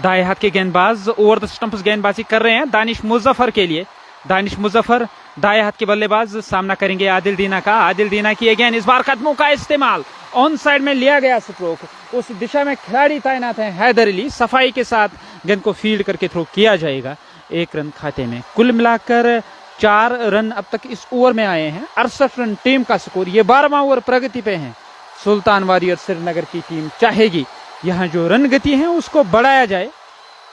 दाएं हाथ के गेंदबाज ओवर द स्टंप्स गेंदबाजी कर रहे हैं दानिश मुजफ्फर के लिए। दानिश मुजफ्फर दाएं हाथ के बल्लेबाज सामना करेंगे आदिल दीना का। आदिल दीना की अगेन इस बार कदमों का इस्तेमाल, ऑन साइड में लिया गया स्ट्रोक, उस दिशा में खिलाड़ी तैनात हैं हैदर अली। सफाई के साथ गेंद को फील्ड करके थ्रो किया जाएगा। 1 रन खाते में। कुल मिलाकर 4 रन अब तक इस ओवर में आए हैं। 68 रन टीम का स्कोर। ये 12वां ओवर प्रगति पे है। सुल्तान वॉरियर्स श्रीनगर की टीम चाहेगी यहाँ जो रन गति है उसको बढ़ाया जाए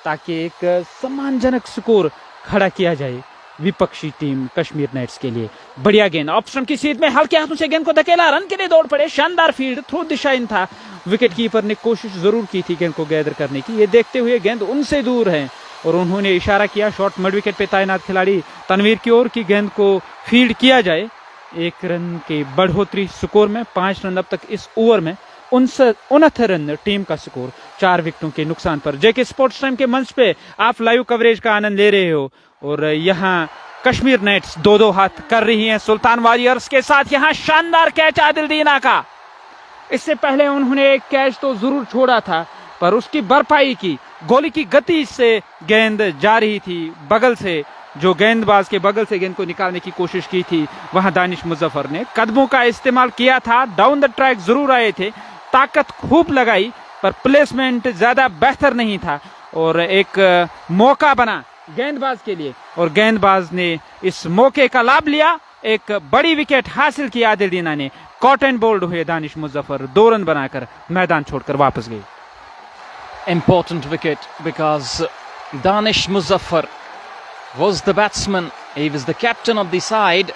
ताकि एक सम्मानजनक स्कोर खड़ा किया जाए विपक्षी टीम कश्मीर नाइट्स के लिए। बढ़िया गेंद ऑप्शन की सीध में हल्के हाथों से गेंद को धकेला, रन के लिए दौड़ पड़े। शानदार फील्ड, थ्रो दिशा इन था। विकेट कीपर ने कोशिश जरूर की थी गेंद को गैदर करने की, ये देखते हुए गेंद उनसे दूर है और उन्होंने इशारा किया शॉर्ट मिड विकेट पे तैनात खिलाड़ी तनवीर की ओर की गेंद को फील्ड किया जाए। 1 रन की बढ़ोतरी स्कोर में। 5 रन अब तक इस ओवर में। 69 रन टीम का स्कोर 4 विकेटों के नुकसान पर। जेके स्पोर्ट्स टाइम के मंच पे आप लाइव कवरेज का आनंद ले रहे हो और यहाँ कश्मीर नाइट्स 2-2 हाथ कर रही हैं सुल्तान वॉरियर्स के साथ। यहाँ शानदार कैच आदिल दीना का। इससे पहले उन्होंने एक कैच तो जरूर छोड़ा था पर उसकी भरपाई की। गोली की गति से गेंद जा रही थी बगल से, जो गेंदबाज के बगल से गेंद को निकालने की कोशिश की थी वहां दानिश मुजफ्फर ने कदमों का इस्तेमाल किया था। डाउन द ट्रैक जरूर आए थे, ताकत खूब लगाई पर प्लेसमेंट ज्यादा बेहतर नहीं था और एक मौका बना गेंदबाज के लिए और गेंदबाज ने इस मौके का लाभ लिया। एक बड़ी विकेट हासिल की आदिल दीना ने। कॉट एंड बोल्ड हुए दानिश मुजफ्फर, 2 रन बनाकर मैदान छोड़कर वापस गए। Important wicket because Danish Muzaffar was the batsman. He was the captain of the side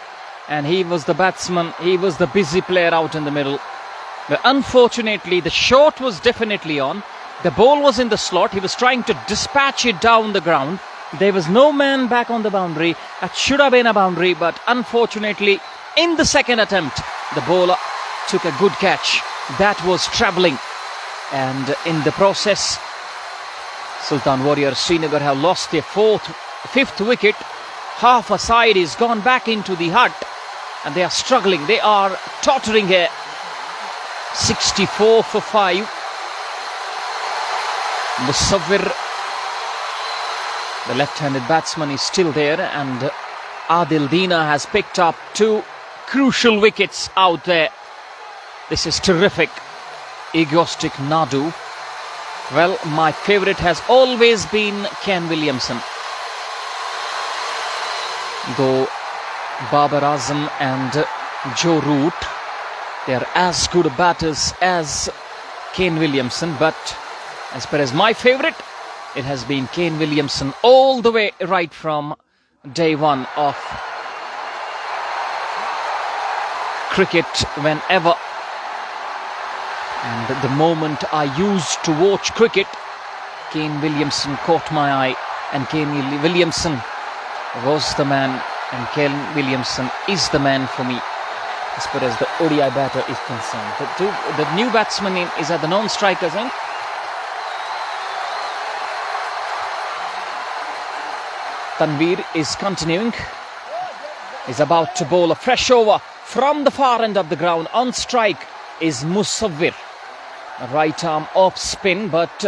and he was the batsman. He was the busy player out in the middle. But unfortunately, the shot was definitely on. The ball was in the slot. He was trying to dispatch it down the ground. There was no man back on the boundary. That should have been a boundary, but unfortunately, in the second attempt, the bowler took a good catch. That was travelling. And in the process, Sultan Warriors Srinagar have lost their 5th wicket. Half a side is gone back into the hut and they are struggling. They are tottering here. 64 for 5. Musawwir, the left-handed batsman, is still there and Adil Dina has picked up 2 crucial wickets out there. This is terrific. Egoistic Nadu. Well, my favourite has always been Ken Williamson. Though Babar Azam and Joe Root, they are as good batters as Ken Williamson, but as far as my favourite, it has been Ken Williamson all the way right from day one of cricket. Whenever and the moment I used to watch cricket, Kane Williamson caught my eye and Kane Williamson was the man and Kane Williamson is the man for me as far as the ODI batter is concerned. The new batsman is at the non-strikers end. Tanveer is continuing. Is about to bowl a fresh over from the far end of the ground. On strike is Musawwir. Right arm off spin, but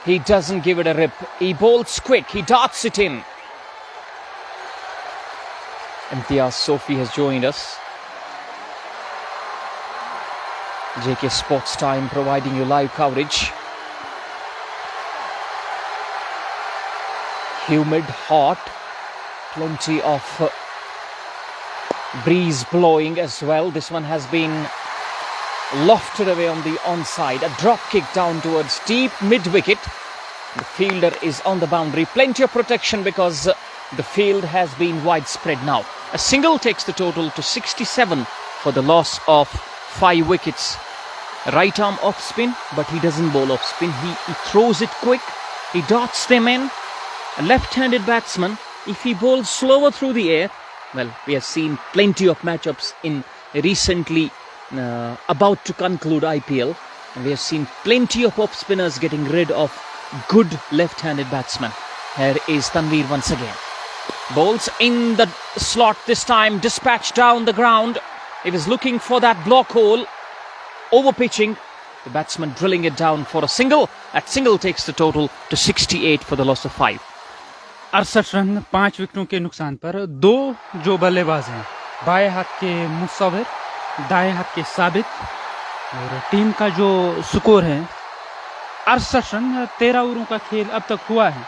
he doesn't give it a rip. He bowls quick, he darts it in. Imtiaz Sofi has joined us. JK Sports Time providing you live coverage. Humid, hot, plenty of breeze blowing as well. This one has been lofted away on the onside. A drop kick down towards deep mid-wicket. The fielder is on the boundary. Plenty of protection because the field has been widespread now. A single takes the total to 67 for the loss of 5 wickets. Right arm off spin, but he doesn't bowl off spin. He throws it quick. He darts them in. A left-handed batsman, if he bowls slower through the air, well, we have seen plenty of matchups in recently about to conclude IPL. And we have seen plenty of off spinners getting rid of good left-handed batsmen. Here is Tanveer once again. Bowls in the slot this time, dispatched down the ground. He was looking for that block hole, over pitching. The batsman drilling it down for a single. That single takes the total to 68 for the loss of 5. 68 run 5 विकेटों के नुकसान पर दो जो बल्लेबाज हैं, बाएं हाथ के मुसव्विर, दाएं हाथ के साबित, और टीम का जो स्कोर है 68 रन 13 ओवरों का खेल अब तक हुआ है।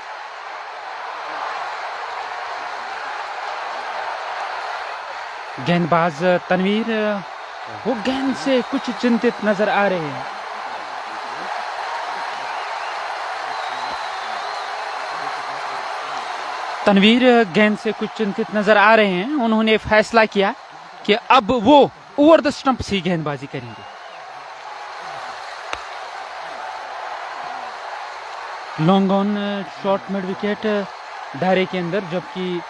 गेंदबाज तनवीर वो गेंद से कुछ चिंतित नजर आ रहे हैं। तनवीर गेंद से कुछ चिंतित नजर आ रहे हैं। उन्होंने फैसला किया कि अब वो ओवर द स्टंप से गेंदबाजी करेंगे। Long on short mid wicket दायरे के अंदर, जबकि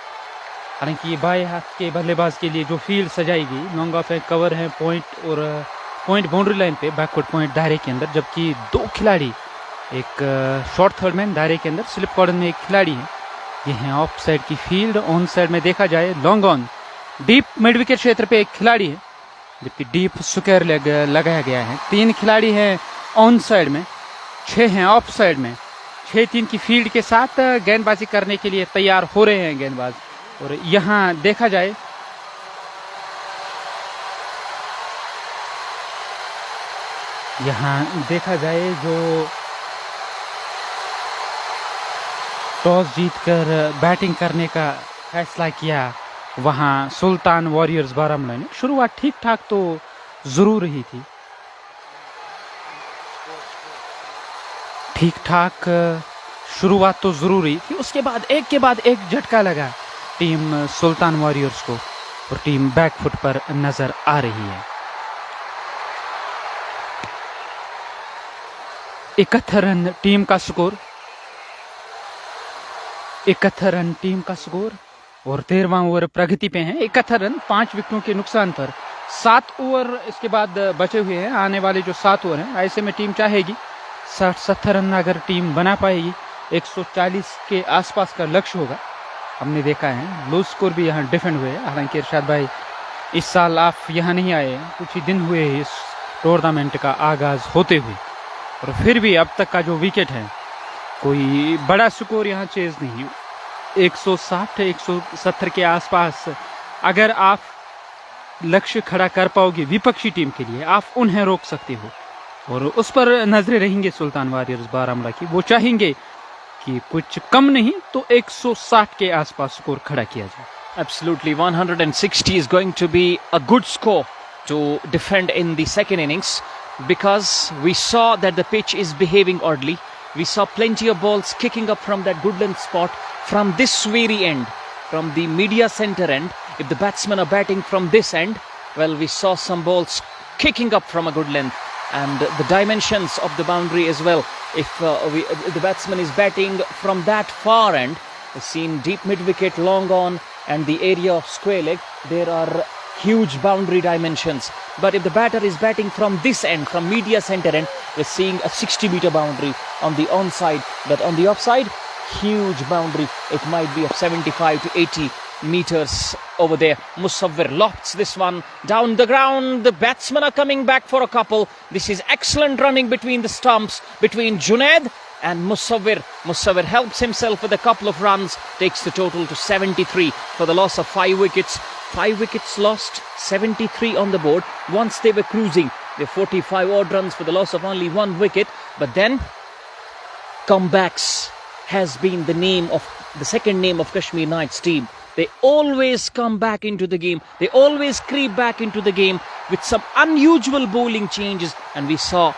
हालांकि बाएं हाथ के बल्लेबाज के लिए जो फील्ड सजाई गई, लॉन्ग ऑफ है, कवर है, पॉइंट और पॉइंट बाउंड्री लाइन पे, बैकवर्ड पॉइंट दायरे के अंदर, जबकि दो खिलाड़ी, एक शॉर्ट थर्ड मैन दायरे के अंदर, स्लिप कॉर्नर में एक खिलाड़ी है। ये है ऑफ साइड की फील्ड। ऑन साइड में देखा जाए long on deep mid wicket क्षेत्र पे एक खिलाड़ी है, जबकि डीप स्क्वायर लेग लगाया गया है। 3 खिलाड़ी हैं ऑन साइड में, 6 हैं ऑफ साइड में। 6-3 की फील्ड के साथ गेंदबाजी करने के लिए तैयार हो रहे हैं गेंदबाज। और यहाँ देखा जाए जो टॉस जीतकर बैटिंग करने का फैसला किया, वहां सुल्तान वॉरियर्स बारामूला ने शुरुआत ठीक ठाक तो जरूर रही थी, ठीक ठाक शुरुआत तो जरूर रही थी। उसके बाद एक झटका लगा टीम सुल्तान वॉरियर्स को और टीम बैकफुट पर नजर आ रही है। 71 रन टीम का स्कोर, 71 रन टीम का स्कोर और 13वां ओवर प्रगति पे है। 71 रन 5 विकेटों के नुकसान पर 7 ओवर इसके बाद बचे हुए हैं। आने वाले जो 7 ओवर हैं, ऐसे में टीम चाहेगी 60-70 रन अगर टीम बना पाएगी, 140 के आसपास का लक्ष्य होगा। हमने देखा है लो स्कोर भी यहाँ डिफेंड हुए। हालांकि इरशाद भाई इस साल आप यहाँ नहीं आए, कुछ ही दिन हुए इस टूर्नामेंट का आगाज होते हुए, और फिर भी अब तक का जो विकेट है, कोई बड़ा स्कोर यहाँ चेज नहीं। 160-170 के आसपास अगर आप लक्ष्य खड़ा कर पाओगे विपक्षी टीम के लिए, आप उन्हें रोक सकते हो। और उस पर नजरें रहेंगे सुल्तान वॉरियर्स बारामूला की। वो चाहेंगे कि कुछ कम नहीं तो 160 के आसपास स्कोर खड़ा किया जाए। Absolutely, 160 is going to be a good score to defend in the second innings, because we saw that the pitch is behaving oddly. We saw plenty of balls kicking up from that good length spot from this very end, from the media center end. If the batsmen are batting from this end, well, we saw some balls kicking up from a good length, and the dimensions of the boundary as well. If the batsman is batting from that far end, we've seen deep mid wicket, long on, and the area of square leg, there are huge boundary dimensions. But if the batter is batting from this end, from media center end, we're seeing a 60-meter boundary on the onside, but on the offside, huge boundary. It might be of 75 to 80 meters over there. Musawwir lofts this one down the ground. The batsmen are coming back for a couple. This is excellent running between the stumps, between Junaid and Musawwir. Musawwir helps himself with a couple of runs, takes the total to 73 for the loss of 5 wickets. 5 wickets lost, 73 on the board. Once they were cruising, they're 45 odd runs for the loss of only 1 wicket. But then comebacks has been the second name of Kashmir Knights team. They always come back into the game. They always creep back into the game with some unusual bowling changes. And we saw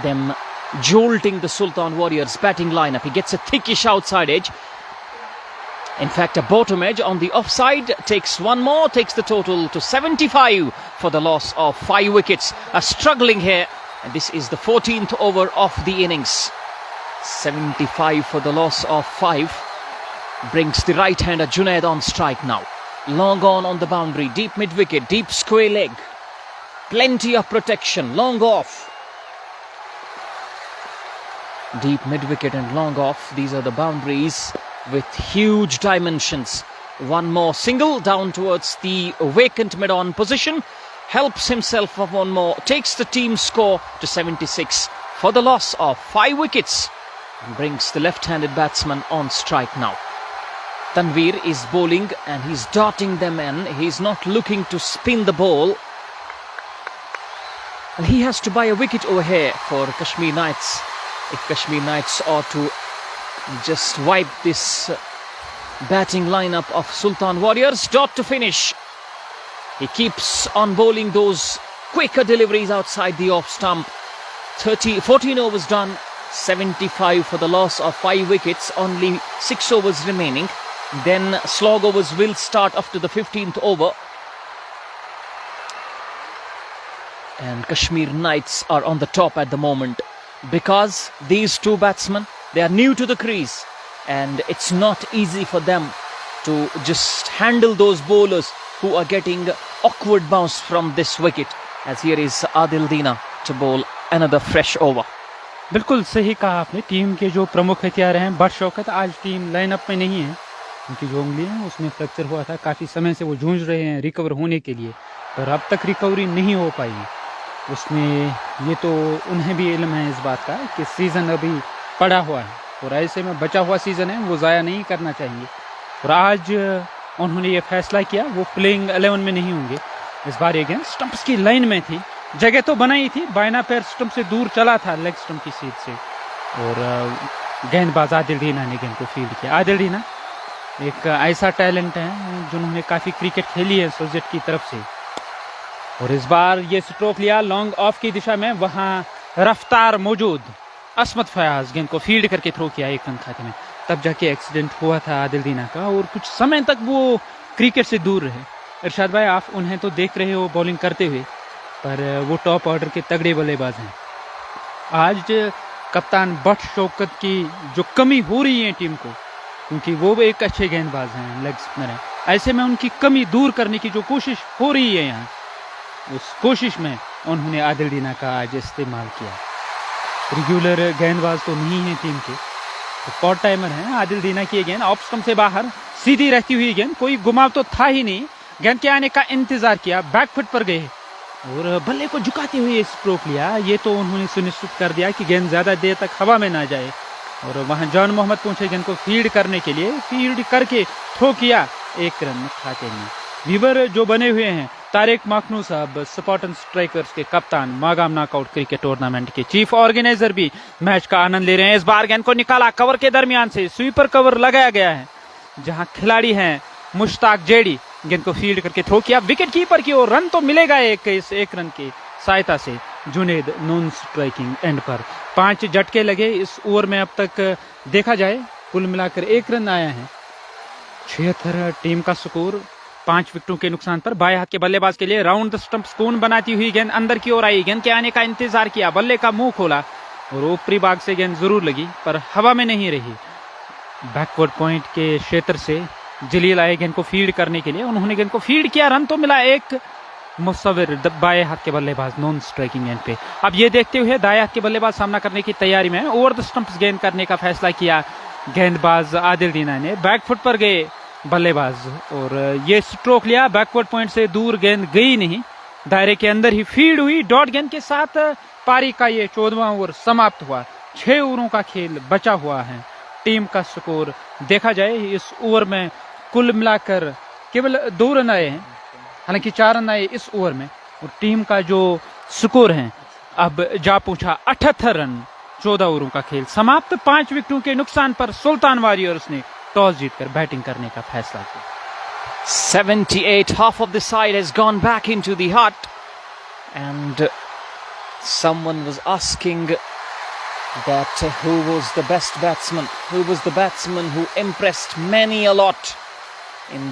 them jolting the Sultan Warriors batting lineup. He gets a thickish outside edge. In fact, a bottom edge on the offside, takes one more, takes the total to 75 for the loss of 5 wickets. Are struggling here, and this is the 14th over of the innings. 75 for the loss of 5 brings the right-hander Junaid on strike now. Long on the boundary, deep mid-wicket, deep square leg. Plenty of protection. Long off. Deep mid-wicket and long off. These are the boundaries with huge dimensions. One more single down towards the vacant mid-on position. Helps himself of one more. Takes the team score to 76 for the loss of 5 wickets. And brings the left-handed batsman on strike now. Tanveer is bowling and he's darting them in. He's not looking to spin the ball. And he has to buy a wicket over here for Kashmir Knights. If Kashmir Knights are to just wipe this batting lineup of Sultan Warriors. Dot to finish. He keeps on bowling those quicker deliveries outside the off stump. 14 overs done. 75 for the loss of 5 wickets. Only 6 overs remaining. Then slog overs will start after the 15th over. And Kashmir Knights are on the top at the moment. Because these two batsmen, they are new to the crease. And it's not easy for them to just handle those bowlers who are getting awkward bounce from this wicket. As here is Adil Dina to bowl another fresh over. बिल्कुल सही कहा आपने। Team के जो प्रमुख हथियार हैं, but Shaukat आज टीम लाइनअप में नहीं है। उनकी जो उंगली है उसमें फ्रैक्चर हुआ था। काफ़ी समय से वो जूझ रहे हैं रिकवर होने के लिए, पर अब तक रिकवरी नहीं हो पाई। उसमें ये तो उन्हें भी इल्म है इस बात का कि सीज़न अभी पड़ा हुआ है और ऐसे में बचा हुआ सीज़न है, वो ज़ाया नहीं करना चाहिए। और आज उन्होंने ये फैसला किया, वो प्लेइंग 11 में नहीं होंगे इस बार। ये गेंद स्टंप्स की लाइन में थी, जगह तो बनाई थी, बायना पैर स्टंप से दूर चला था लेग स्टंप की सीध से। और गेंदबाज आदिल दीना ने गेंद को फील्ड किया। आदिल दीना एक ऐसा टैलेंट है जिन्होंने काफ़ी क्रिकेट खेली है सोजेट की तरफ से। और इस बार ये स्ट्रोक लिया लॉन्ग ऑफ की दिशा में, वहाँ रफ्तार मौजूद। असमत फयाज गेंद को फील्ड करके थ्रो किया 1 रन खाते में। तब जाके एक्सीडेंट हुआ था आदिल दीना का और कुछ समय तक वो क्रिकेट से दूर रहे। इरशाद भाई, आप उन्हें तो देख रहे हो बॉलिंग करते हुए, पर वो टॉप ऑर्डर के तगड़े बल्लेबाज हैं। आज कप्तान बट शौकत की जो कमी हो रही है टीम को, क्योंकि वो भी एक अच्छे गेंदबाज हैं, लेग स्पिनर हैं, ऐसे में उनकी कमी दूर करने की जो कोशिश हो रही है यहाँ, उस कोशिश में उन्होंने आदिल दीना का आज इस्तेमाल किया। रेगुलर गेंदबाज तो नहीं है टीम के, तो पार्ट टाइमर हैं। आदिल दीना की गेंद ऑफ स्टंप से बाहर सीधी रहती हुई गेंद, कोई घुमाव तो था ही नहीं। गेंद के आने का इंतजार किया, बैक फुट पर गए और बल्ले को झुकाते हुए स्ट्रोक लिया। ये तो उन्होंने सुनिश्चित कर दिया कि गेंद ज़्यादा देर तक हवा में ना जाए। और वहाँ जॉन मोहम्मद पहुंचे गेंद को फील्ड करने के लिए, फील्ड करके थ्रो किया 1 रन खाते में। वीवर जो बने हुए हैं तारिक मखनू साहब, स्पार्टन स्ट्राइकर्स के कप्तान, मागाम नॉकआउट क्रिकेट टूर्नामेंट के चीफ ऑर्गेनाइजर, भी मैच का आनंद ले रहे हैं। इस बार गेंद को निकाला कवर के दरमियान से, स्वीपर कवर लगाया गया है जहां खिलाड़ी हैं मुश्ताक जेडी। गेंद को फील्ड करके थ्रो किया विकेट कीपर की ओर। रन तो मिलेगा इस 1 रन की सहायता से। जुनेद नॉन स्ट्राइकिंग एंड पर 5 झटके लगे इस ओवर में। अब तक देखा जाए कुल मिलाकर 1 रन आया है। 76 टीम का स्कोर 5 विकेटों के नुकसान पर। बाएं हाथ के बल्लेबाज के लिए राउंड द स्टंप स्पून बनाती हुई गेंद अंदर की ओर आई। गेंद के आने का इंतजार किया, बल्ले का मुंह खोला और ऊपरी भाग से गेंद जरूर लगी पर हवा में नहीं रही। बैकवर्ड पॉइंट के क्षेत्र से जलील आए गेंद को फील्ड करने के लिए, उन्होंने गेंद को फील्ड किया। रन तो मिला एक। मुसव्विर बाएं हाथ के बल्लेबाज नॉन स्ट्राइकिंग एंड पे। अब ये देखते हुए दाएं हाथ के बल्लेबाज सामना करने की तैयारी में, ओवर द स्टंप्स गेंद करने का फैसला किया गेंदबाज आदिल दीना ने। बैक फुट पर गए बल्लेबाज और ये स्ट्रोक लिया। बैकवर्ड पॉइंट से दूर गेंद गई नहीं, दायरे के अंदर ही फील्ड हुई। डॉट गेंद के साथ पारी का ये 14वां ओवर समाप्त हुआ। 6 ओवरों का खेल बचा हुआ है। टीम का स्कोर देखा जाए इस ओवर में कुल मिलाकर केवल 2 रन आए हैं, हालांकि 4 रन आए इस ओवर में। और टीम का जो स्कोर है अब जा पहुंचा 78 रन। 14 ओवरों का खेल समाप्त। 5 विकेटों के नुकसान पर सुल्तान वॉरियर्स ने टॉस जीतकर बैटिंग करने का फैसला किया। 78, half of the side has gone back into the hut, and someone was asking that who was the best batsman, who was the batsman who impressed many a lot in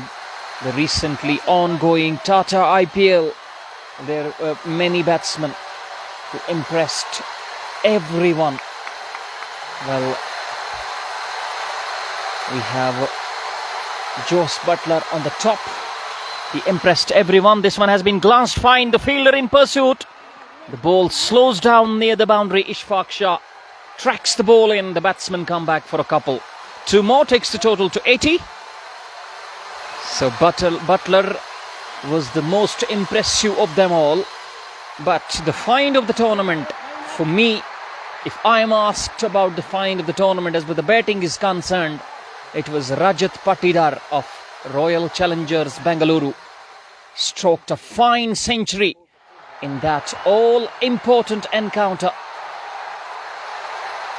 the recently ongoing Tata IPL. There were many batsmen who impressed everyone. Well, we have Joss Butler on the top, He impressed everyone. This one has been glanced fine. The fielder in pursuit. The ball slows down near the boundary. Ishfaq Shah tracks the ball in. The batsmen come back for a couple. Two more takes the total to 80. So Butler was the most impressive of them all. But the find of the tournament, for me, if I am asked about the find of the tournament as with the batting is concerned, it was Rajat Patidar of Royal Challengers Bengaluru. Stroked a fine century in that all-important encounter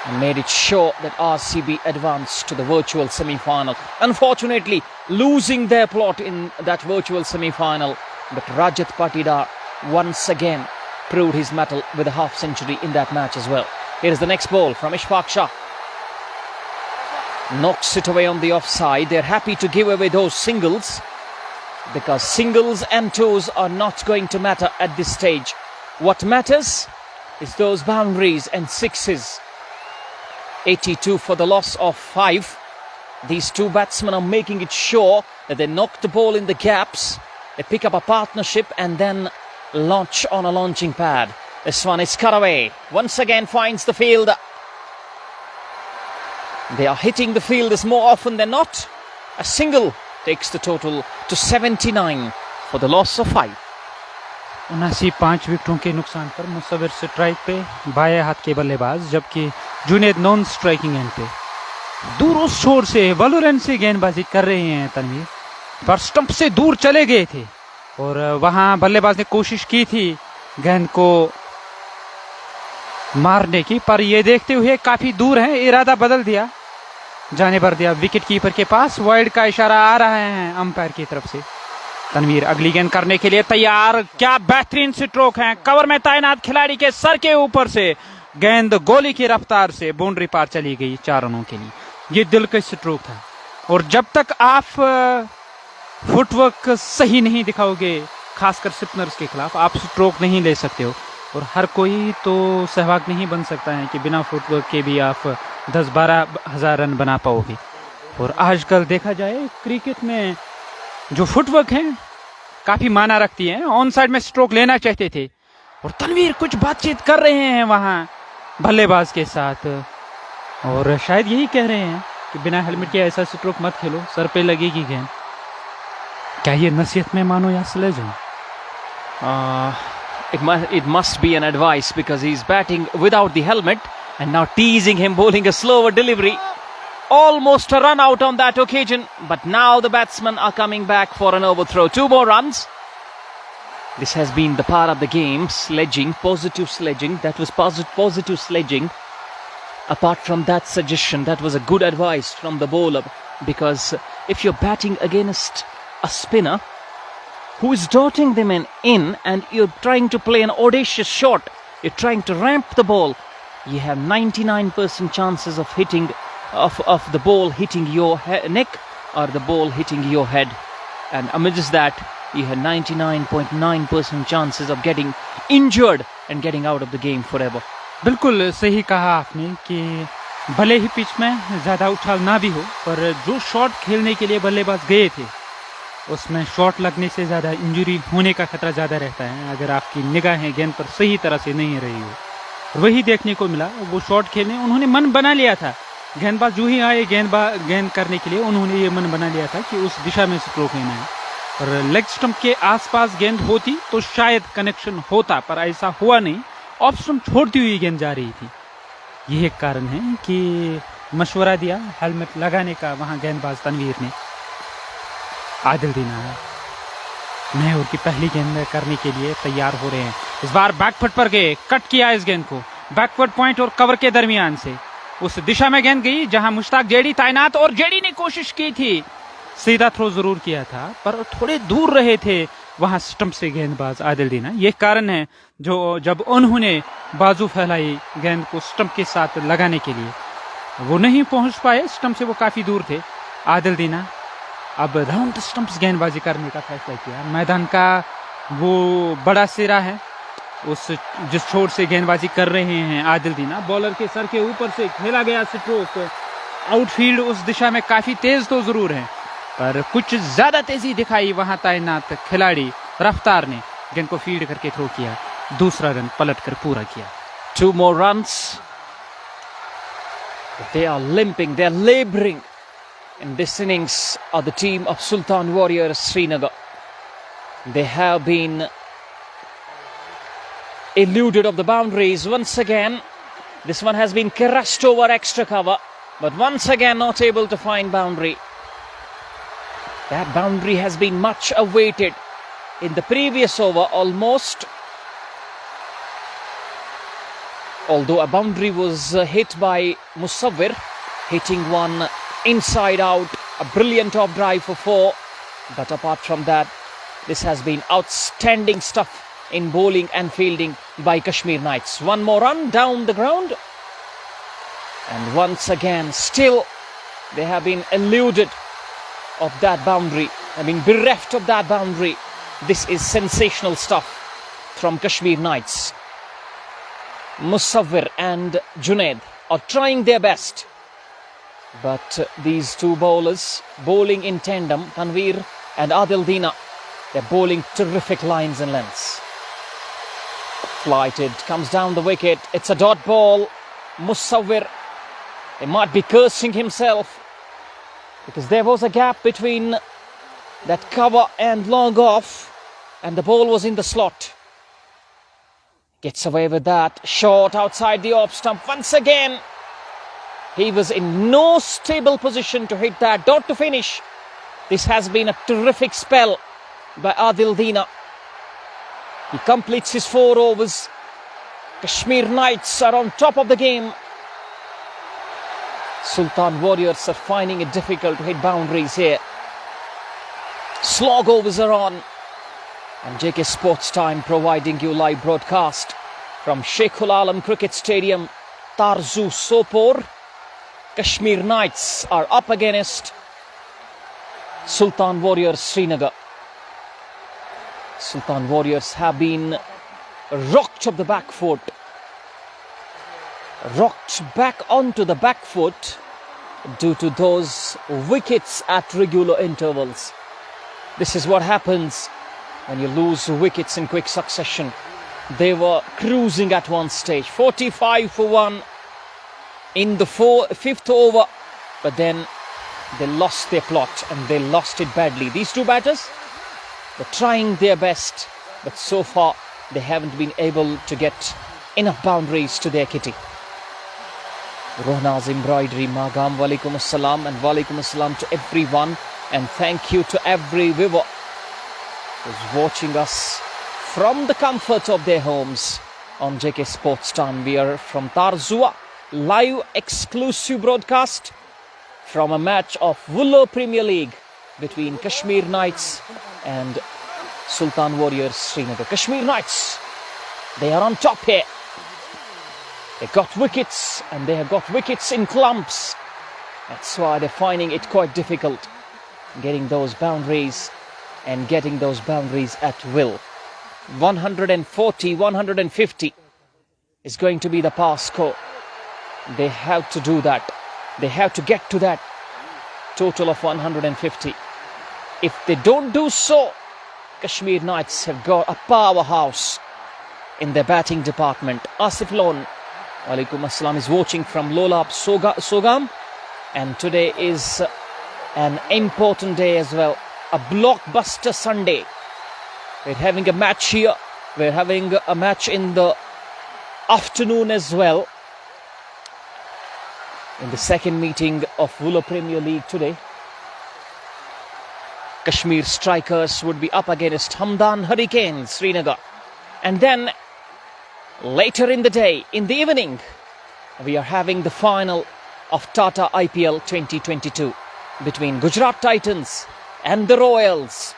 and made it sure that RCB advanced to the virtual semi-final. Unfortunately, losing their plot in that virtual semi-final, but Rajat Patidar once again proved his mettle with a half-century in that match as well. Here is the next ball from Ishfaq Shah. Knocks it away on the offside. They're happy to give away those singles because singles and twos are not going to matter at this stage. What matters is those boundaries and sixes. 82 for the loss of 5. These two batsmen are making it sure that they knock the ball in the gaps. They pick up a partnership and then launch on a launching pad. This one is cut away. Once again finds the field. They are hitting the fielders more often than not. A single takes the total to 79 for the loss of 5. 5 विकेटों के नुकसान पर मुसव्विर strike पे बाएं हाथ के बल्लेबाज, जबकि Junaid non striking end पे दूर उस छोर से वलुरन से गेंदबाजी कर रहे हैं तनवीर, पर स्टंप से दूर चले गए थे और वहां बल्लेबाज ने कोशिश की थी गेंद को मारने की, पर ये देखते हुए काफी दूर है, इरादा बदल दिया, जाने भर दिया विकेट कीपर के पास। वाइड का इशारा आ रहा है अंपायर की तरफ से। तनवीर अगली गेंद करने के लिए तैयार। क्या बेहतरीन स्ट्रोक है, कवर में तैनात खिलाड़ी के सर के ऊपर से गेंद गोली की रफ्तार से बाउंड्री पार चली गई 4 रनों के लिए। ये दिलकश स्ट्रोक था और जब तक आप फुटवर्क सही नहीं दिखाओगे, खासकर स्पिनर्स के खिलाफ, आप स्ट्रोक नहीं ले सकते हो। और हर कोई तो सहवाग नहीं बन सकता है कि बिना फुटवर्क के भी आप 10-12 हज़ार रन बना पाओगे। और आजकल देखा जाए क्रिकेट में जो फुटवर्क है काफी माना रखती है। ऑन साइड में स्ट्रोक लेना चाहते थे और तनवीर कुछ बातचीत कर रहे हैं वहां बल्लेबाज के साथ और शायद यही कह रहे हैं कि बिना हेलमेट के ऐसा स्ट्रोक मत खेलो, सर पे लगेगी गेंद। क्या ये नसीहत में मानो या sledging? It must be an advice because he's batting without the helmet and now teasing him, bowling a slower delivery. Almost a run out on that occasion, but now the batsmen are coming back for an overthrow. 2 more runs. This has been the part of the game, sledging, positive sledging. That was positive sledging. Apart from that suggestion, that was a good advice from the bowler, because if you're batting against a spinner who is darting them in and you're trying to play an audacious shot, you're trying to ramp the ball, you have 99% chances of hitting of the ball hitting your neck or the ball hitting your head, and amidst that you had 99.9% chances of getting injured and getting out of the game forever. बिल्कुल सही कहा आपने कि भले ही pitch में ज़्यादा उछाल ना भी हो, पर जो शॉट खेलने के लिए बल्लेबाज गए थे उसमें शॉट लगने से ज़्यादा इंजरी होने का खतरा ज़्यादा रहता है अगर आपकी निगाहें गेंद पर सही तरह से नहीं रही हो। वही देखने को मिला, वो शॉट खेलने उन्होंने मन बना लिया था। गेंदबाज जो ही आए गेंद करने के लिए उन्होंने ये मन बना लिया था कि उस दिशा में स्ट्रोक लेना है, और लेग स्टंप के आसपास गेंद होती तो शायद कनेक्शन होता, पर ऐसा हुआ नहीं। ऑफ स्टंप छोड़ती हुई गेंद जा रही थी। यही एक कारण है कि मशवरा दिया हेलमेट लगाने का वहां गेंदबाज तनवीर ने। आदिल दीना नए ओवर की पहली गेंद करने के लिए तैयार हो रहे हैं। इस बार बैकफुट पर गए, कट किया इस गेंद को बैकवर्ड पॉइंट और कवर के दरमियान से। उस दिशा में गेंद गई जहां मुश्ताक जेडी तैनात, और जेडी ने कोशिश की थी, सीधा थ्रो जरूर किया था पर थोड़े दूर रहे थे वहां स्टंप से गेंदबाज आदिल दीना। ये कारण है जो जब उन्होंने बाजू फैलाई गेंद को स्टंप के साथ लगाने के लिए वो नहीं पहुंच पाए, स्टंप से वो काफी दूर थे। आदिल दीना अब राउंड स्टंप्स गेंदबाजी करने का फैसला किया। मैदान का वो बड़ा सिरा है, उस जिस छोर से गेंदबाजी कर रहे हैं आदिल दीना, बॉलर के सर के ऊपर से खेला गया स्ट्रोक आउटफील्ड उस दिशा में काफी तेज तो जरूर है, पर कुछ ज्यादा तेजी दिखाई वहां तैनात खिलाड़ी रफ्तार ने, जिनको फील्ड करके थ्रो किया, दूसरा रन पलट कर पूरा किया. 2 more runs. They are limping, they are labouring in this innings are the team of Sultan Warriors Srinagar. They have been eluded of the boundaries once again. This one has been crushed over extra cover, but once again not able to find boundary. That boundary has been much awaited in the previous over almost. Although a boundary was hit by Musawwir, hitting one inside out, a brilliant top drive for 4. But apart from that, this has been outstanding stuff in bowling and fielding by Kashmir Knights. One more run down the ground. And once again, still they have been eluded of that boundary. I mean, bereft of that boundary. This is sensational stuff from Kashmir Knights. Musawwir and Junaid are trying their best. But these two bowlers bowling in tandem, Tanveer and Adil Dina, they're bowling terrific lines and lengths. Flighted, comes down the wicket. It's a dot ball. Musawwir, he might be cursing himself because there was a gap between that cover and long off, and the ball was in the slot. Gets away with that. Short outside the off stump once again. He was in no stable position to hit that dot to finish. This has been a terrific spell by Adil Dina. He completes his 4 overs. Kashmir Knights are on top of the game. Sultan Warriors are finding it difficult to hit boundaries here. Slog overs are on. And JK Sports Time providing you live broadcast from Sheikhul Alam Cricket Stadium, Tarzu Sopor. Kashmir Knights are up against Sultan Warriors Srinagar. Sultan Warriors have been rocked off the back foot. Rocked back onto the back foot due to those wickets at regular intervals. This is what happens when you lose wickets in quick succession. They were cruising at one stage, 45 for 1 in the 5th over, but then they lost their plot and they lost it badly. These two batters, they're trying their best, but so far they haven't been able to get enough boundaries to their kitty. Rohna's embroidery Magam, walaikum assalam, and walaikum assalam to everyone, and thank you to every viewer who's watching us from the comfort of their homes on JK Sports Time. We are from Tarzua, live exclusive broadcast from a match of Wular Premier League between Kashmir Knights and Sultan Warriors Srinagar. Kashmir Knights, they are on top here. They got wickets, and they have got wickets in clumps. That's why they're finding it quite difficult getting those boundaries and getting those boundaries at will. 140, 150 is going to be the pass score. They have to do that. They have to get to that total of 150. If they don't do so, Kashmir Knights have got a powerhouse in their batting department. Asif Lon, alaikum assalam, is watching from Lolab Sogam, and today is an important day as well, a blockbuster Sunday. We're having a match here. We're having a match in the afternoon as well, in the second meeting of Wular Premier League today. Kashmir Strikers would be up against Hamdan Hurricanes Srinagar. And then later in the day, in the evening, we are having the final of Tata IPL 2022 between Gujarat Titans and the Royals.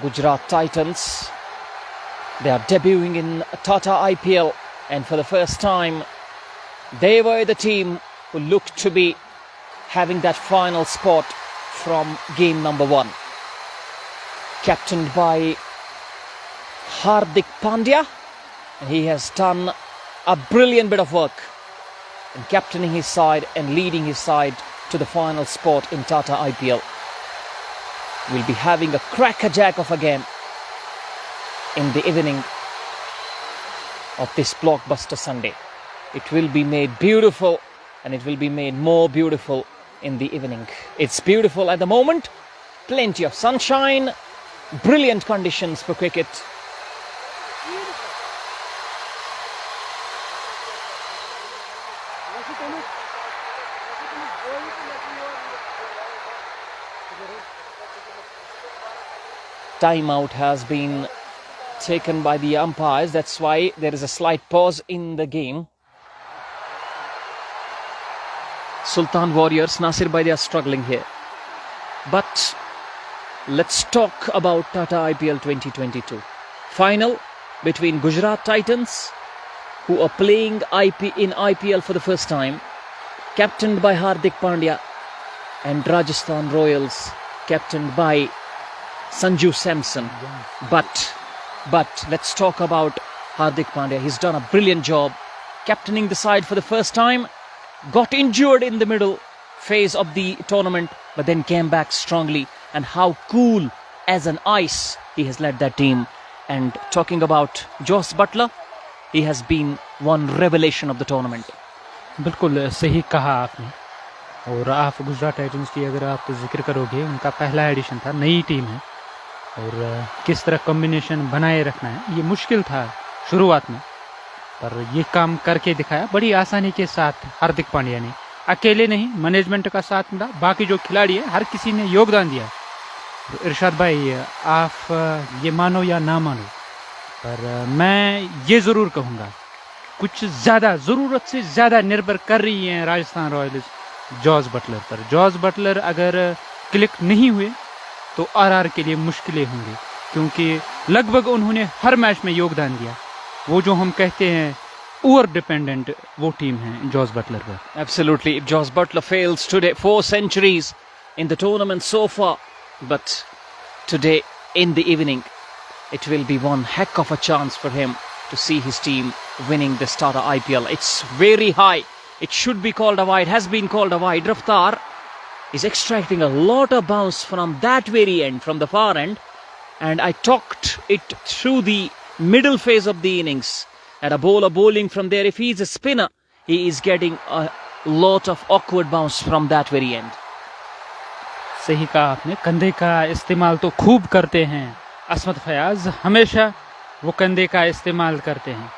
Gujarat Titans, they are debuting in Tata IPL, and for the first time they were the team who looked to be having that final spot from game number 1. Captained by Hardik Pandya, and he has done a brilliant bit of work in captaining his side and leading his side to the final spot in Tata IPL. will be having a crackerjack of a game in the evening of this blockbuster Sunday. It will be made beautiful, and it will be made more beautiful in the evening. It's beautiful at the moment, plenty of sunshine, brilliant conditions for cricket. Timeout has been taken by the umpires. That's why there is a slight pause in the game. Sultan Warriors, Nasir Bhai, they are struggling here. But let's talk about Tata IPL 2022. Final between Gujarat Titans, who are playing in IPL for the first time, captained by Hardik Pandya, and Rajasthan Royals, captained by Sanju Samson. But let's talk about Hardik Pandya. He's done a brilliant job captaining the side for the first time. Got injured in the middle phase of the tournament, but then came back strongly. And how cool as an ice he has led that team. And talking about Joss Butler, he has been one revelation of the tournament. बिल्कुल सही कहा आपने. और आप Gujarat Titans की अगर आप जिक्र करोगे, उनका पहला एडिशन था, नई टीम है, और किस तरह कॉम्बिनेशन बनाए रखना है ये मुश्किल था शुरुआत में, पर ये काम करके दिखाया बड़ी आसानी के साथ. हार्दिक पांड्या ने अकेले नहीं, मैनेजमेंट का साथ मिला, बाकी जो खिलाड़ी है हर किसी ने योगदान दिया. इरशाद भाई, आप ये मानो या ना मानो, पर मैं ये ज़रूर कहूँगा, कुछ ज़्यादा ज़रूरत से ज़्यादा निर्भर कर रही हैं राजस्थान रॉयल्स जॉस बटलर पर. जॉस बटलर अगर क्लिक नहीं हुए तो आरआर के लिए मुश्किलें होंगी, क्योंकि लगभग उन्होंने हर मैच में योगदान दिया. वो जो हम कहते हैं ओवर डिपेंडेंट वो टीम है जॉस बटलर पर. Absolutely. If Joss Butler fails today, 4 centuries in the tournament so far, but today in the evening, it will be one heck of a chance for him to see his team winning the Tata IPL. It's very high. It should be called a wide, has been called a wide. Raftar is extracting a lot of bounce from that very end, from the far end. And I talked it through the middle phase of the innings. And a bowler bowling from there, if he's a spinner, he is getting a lot of awkward bounce from that very end. सही कहा आपने. कंधे का इस्तेमाल तो खूब करते हैं असमत फयाज, हमेशा वो कंधे का इस्तेमाल करते हैं.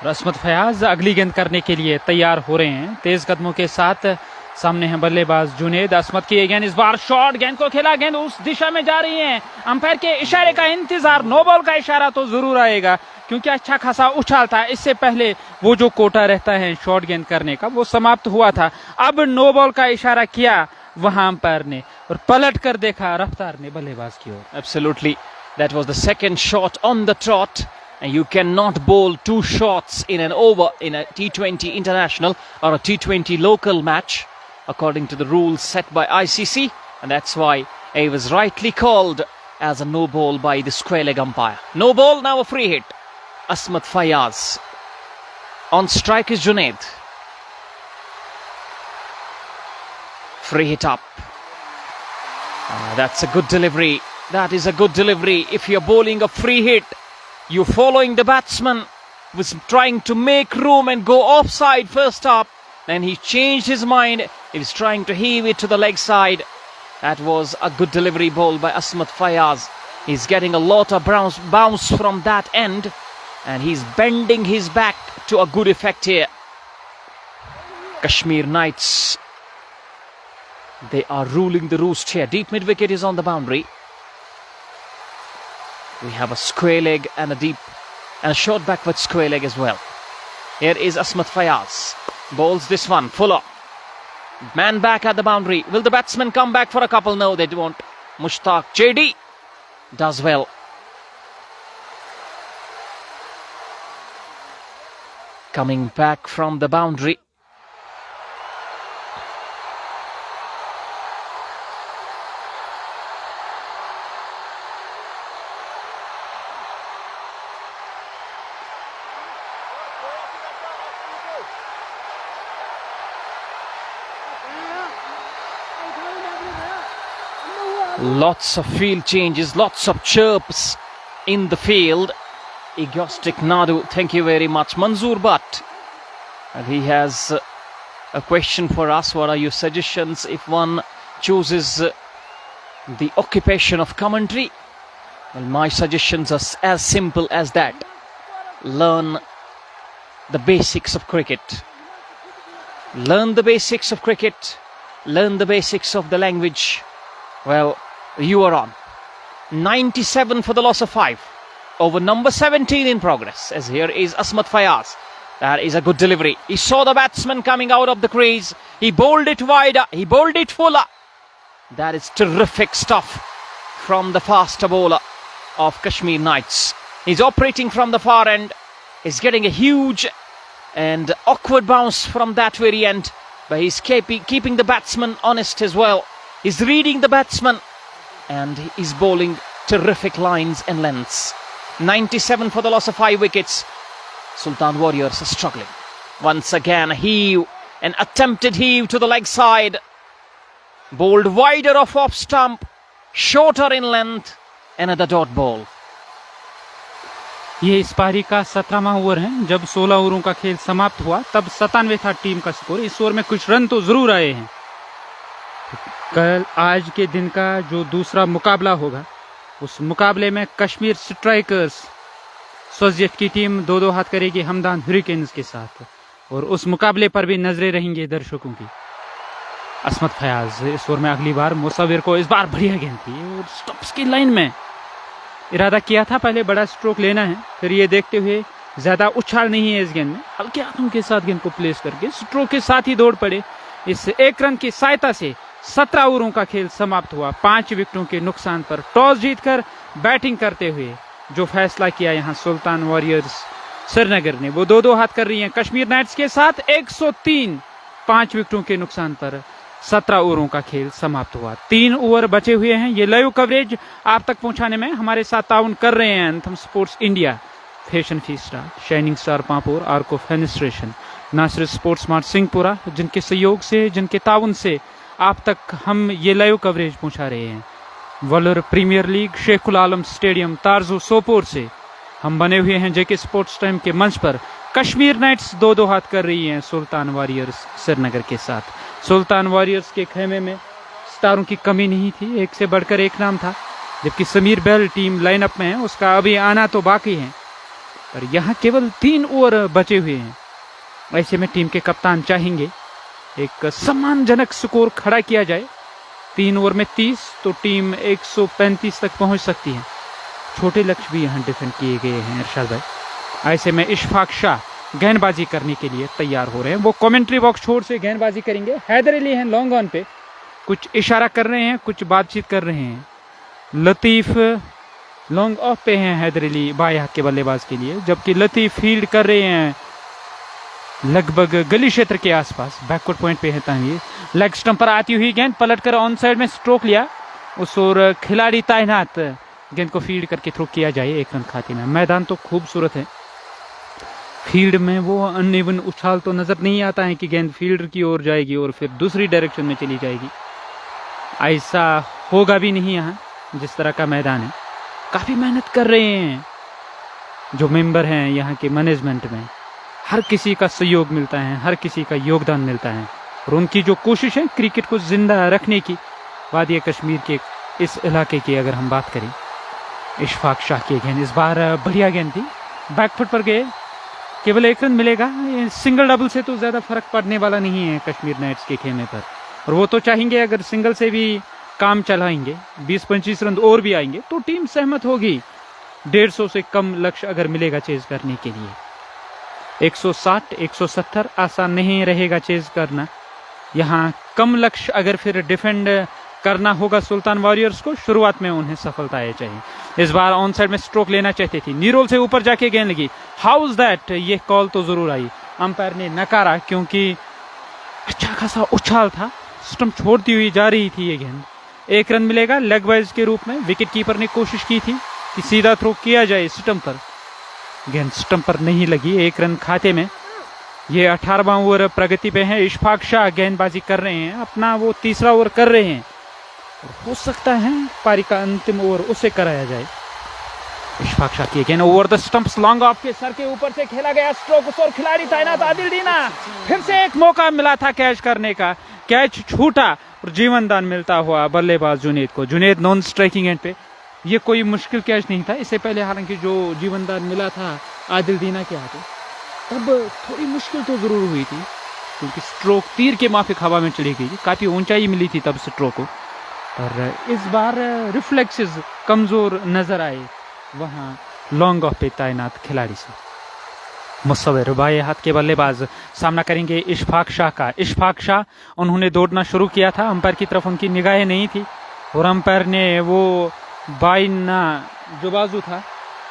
और असमत फयाज अगली गेंद करने के लिए तैयार हो रहे हैं तेज कदमों के साथ. सामने है बल्लेबाज जुनेद. असमत की गेंद, इस बार शॉट, गेंद को खेला, गेंद उस दिशा में जा रही है. अंपायर के इशारे का इंतजार, नो बॉल का इशारा तो जरूर आएगा, क्योंकि अच्छा खासा उछाल था. इससे पहले वो जो कोटा रहता है शॉर्ट गेंद करने का वो समाप्त हुआ था. अब नो बॉल का इशारा किया वहां अंपायर ने, और पलट कर देखा रफ्तार ने बल्लेबाज की ओर. Absolutely. That was the second shot on the trot. And you cannot bowl 2 shots in an over in a T20 international or a T20 local match, according to the rules set by ICC. And that's why it was rightly called as a no ball by the square leg umpire. No ball, now a free hit. Asmat Fayaz. On strike is Junaid. Free hit up. That's a good delivery. That is a good delivery. If you're bowling a free hit, you're following the batsman, was trying to make room and go offside first up. Then he changed his mind. He was trying to heave it to the leg side. That was a good delivery ball by Asmat Fayaz. He's getting a lot of bounce from that end, and he's bending his back to a good effect here. Kashmir Knights, they are ruling the roost here. Deep mid wicket is on the boundary. We have a square leg and a short backward square leg as well. Here is Asmat Fayaz. Bowls this one, fuller. Man back at the boundary. Will the batsmen come back for a couple? No, they won't. Mushtaq JD does well. Coming back from the boundary. Lots of field changes, lots of chirps in the field. Egoistic Nadu, thank you very much. Manzoor Bhatt, and he has a question for us. What are your suggestions if one chooses the occupation of commentary? Well, my suggestions are as simple as that. Learn the basics of cricket. Learn the basics of cricket. Learn the basics of the language. Well, you are on. 97 for the loss of 5. Over number 17 in progress. As here is Asmat Fayaz. That is a good delivery. He saw the batsman coming out of the crease. He bowled it wider. He bowled it fuller. That is terrific stuff from the faster bowler of Kashmir Knights. He's operating from the far end. He's getting a huge and awkward bounce from that very end. But he's keeping the batsman honest as well. He's reading the batsman. And he's bowling terrific lines and lengths. 97 for the loss of 5 wickets. Sultan Warriors are struggling. Once again, a heave. An attempted heave to the leg side. Bowled wider off stump. Shorter in length. Another dot ball. ये इस पारी का 17वां over है. जब 16 ओवरों का खेल समाप्त हुआ तब 97 था टीम का स्कोर. इस ओवर में कुछ रन तो जरूर आए हैं. कल आज के दिन का जो दूसरा मुकाबला होगा उस मुकाबले में कश्मीर स्ट्राइकर्स सोजियत की टीम 2-2 हाथ करेगी हमदान हरिकेन्स के साथ. और उस मुकाबले पर भी नजरें रहेंगी दर्शकों की. असमत फयाज इस ओवर में अगली बार मुसाविर को इस बार बढ़िया गेंद थी और स्टॉप्स की लाइन में इरादा किया था पहले बड़ा स्ट्रोक लेना है. फिर ये देखते हुए ज्यादा उछाल नहीं है इस गेंद में. हल्के हाथों के साथ गेंद को प्लेस करके स्ट्रोक के साथ ही दौड़ पड़े. इस एक रन की सहायता से 17 ओवरों का खेल समाप्त हुआ 5 विकेटों के नुकसान पर. टॉस जीतकर बैटिंग करते हुए जो फैसला किया यहाँ सुल्तान वॉरियर्स श्रीनगर ने, वो 2-2 हाथ कर रही हैं कश्मीर नाइट्स के साथ. 103 5 विकेटों के नुकसान पर 17 ओवरों का खेल समाप्त हुआ. 3 ओवर बचे हुए हैं. ये लाइव कवरेज आप तक पहुंचाने में हमारे साथ ताउन कर रहे हैं Anthem Sports India, Fashion Fiesta, Shining Star Pampore, Arco Fenestration, Nasir Sports Smart Singhpura, जिनके सहयोग से जिनके ताउन से आप तक हम ये लाइव कवरेज पहुंचा रहे हैं. वुलर प्रीमियर लीग शेखुल आलम स्टेडियम तारजू सोपोर से हम बने हुए हैं जेके स्पोर्ट्स टाइम के मंच पर. कश्मीर नाइट्स 2-2 हाथ कर रही हैं सुल्तान वॉरियर्स श्रीनगर के साथ. सुल्तान वॉरियर्स के खेमे में सितारों की कमी नहीं थी. एक से बढ़कर एक नाम था. जबकि समीर बेल टीम लाइनअप में है, उसका अभी आना तो बाकी है. पर यहाँ केवल 3 ओवर बचे हुए हैं. ऐसे में टीम के कप्तान चाहेंगे एक सम्मानजनक स्कोर खड़ा किया जाए. 3 ओवर में 30 तो टीम 135 तक पहुंच सकती है. छोटे लक्ष्य भी यहाँ डिफेंड किए गए हैं इरशाद भाई. ऐसे में इशफाक शाह गेंदबाजी करने के लिए तैयार हो रहे हैं. वो कमेंट्री बॉक्स छोर से गेंदबाजी करेंगे. हैदर अली हैं लॉन्ग ऑन पे, कुछ इशारा कर रहे हैं, कुछ बातचीत कर रहे हैं. लतीफ लॉन्ग ऑफ पे हैं हैदर अली बाएं हाथ के बल्लेबाज के लिए, जबकि लतीफ फील्ड कर रहे हैं लगभग गली क्षेत्र के आसपास. बैकवर्ड पॉइंट पे है तनवीर. लेग स्टंप पर आती हुई गेंद पलटकर ऑन साइड में स्ट्रोक लिया. उस और खिलाड़ी तैनात गेंद को फील्ड करके थ्रो किया जाए 1 रन खाते में. मैदान तो खूबसूरत है. फील्ड में वो अनइवन उछाल तो नजर नहीं आता है कि गेंद फील्डर की ओर जाएगी और फिर दूसरी डायरेक्शन में चली जाएगी. ऐसा होगा भी नहीं यहाँ जिस तरह का मैदान है. काफी मेहनत कर रहे हैं जो मेंबर हैं यहाँ के मैनेजमेंट में. हर किसी का सहयोग मिलता है, हर किसी का योगदान मिलता है. और उनकी जो कोशिश है क्रिकेट को जिंदा रखने की वादी कश्मीर के इस इलाके की अगर हम बात करें. इशफाक शाह की गेंद इस बार बढ़िया गेंद थी. बैकफुट पर गए, केवल 1 रन मिलेगा. सिंगल डबल से तो ज्यादा फर्क पड़ने वाला नहीं है कश्मीर नाइट्स के खेमे पर. और वो तो चाहेंगे अगर सिंगल से भी काम चलाएंगे 20-25 रन और भी आएंगे तो टीम सहमत होगी. 150 से कम लक्ष्य अगर मिलेगा चेज करने के लिए. 160-170 आसान नहीं रहेगा चेज करना. यहाँ कम लक्ष्य अगर फिर डिफेंड करना होगा सुल्तान वॉरियर्स को. शुरुआत में उन्हें सफलताएं चाहिए. इस बार ऑन साइड में स्ट्रोक लेना चाहती थी. नीरोल से ऊपर जाके गेंद लगी. हाउ इज दैट, ये कॉल तो जरूर आई. अंपायर ने नकारा क्योंकि अच्छा खासा उछाल था. स्टंप छोड़ती हुई जा रही थी ये गेंद. 1 रन मिलेगा लेग वाइज के रूप में. विकेट कीपर ने कोशिश की थी कि सीधा थ्रो किया जाए स्टंप पर. गेंद स्टंप पर नहीं लगी. 1 रन खाते में. ये 18वां ओवर प्रगति पे है. इशफाक शाह गेंदबाजी कर रहे हैं. अपना वो तीसरा ओवर कर रहे हैं. हो सकता है पारी का अंतिम ओवर उसे कराया जाए। इशफाक शाह की again over the stumps, long off के सर के ऊपर से खेला गया स्ट्रोक और खिलाड़ी तैनात आदिल दीना। फिर से एक मौका मिला था कैच करने का, कैच छूटा और जीवन दान मिलता हुआ बल्लेबाज जुनेद को। जुनेद नॉन स्ट्राइकिंग एंड पे, ये कोई मुश्किल कैच नहीं था। इससे पहले हालांकि जो जीवन दान मिला था आदिल दीना के हाथों, तब थोड़ी मुश्किल तो जरूर हुई थी क्योंकि स्ट्रोक तीर के माफिक हवा में चली गई, काफी ऊंचाई मिली थी तब स्ट्रोक को। और इस बार रिफ्लेक्सेस कमजोर नजर आए वहां लॉन्ग ऑफ पे तैनात खिलाड़ी से। मुसव्विर बाएं हाथ के बल्लेबाज सामना करेंगे इशफाक शाह का। इशफाक शाह, उन्होंने दौड़ना शुरू किया था, अंपायर की तरफ उनकी निगाहें नहीं थी और अंपायर ने वो बाइना जो बाजू था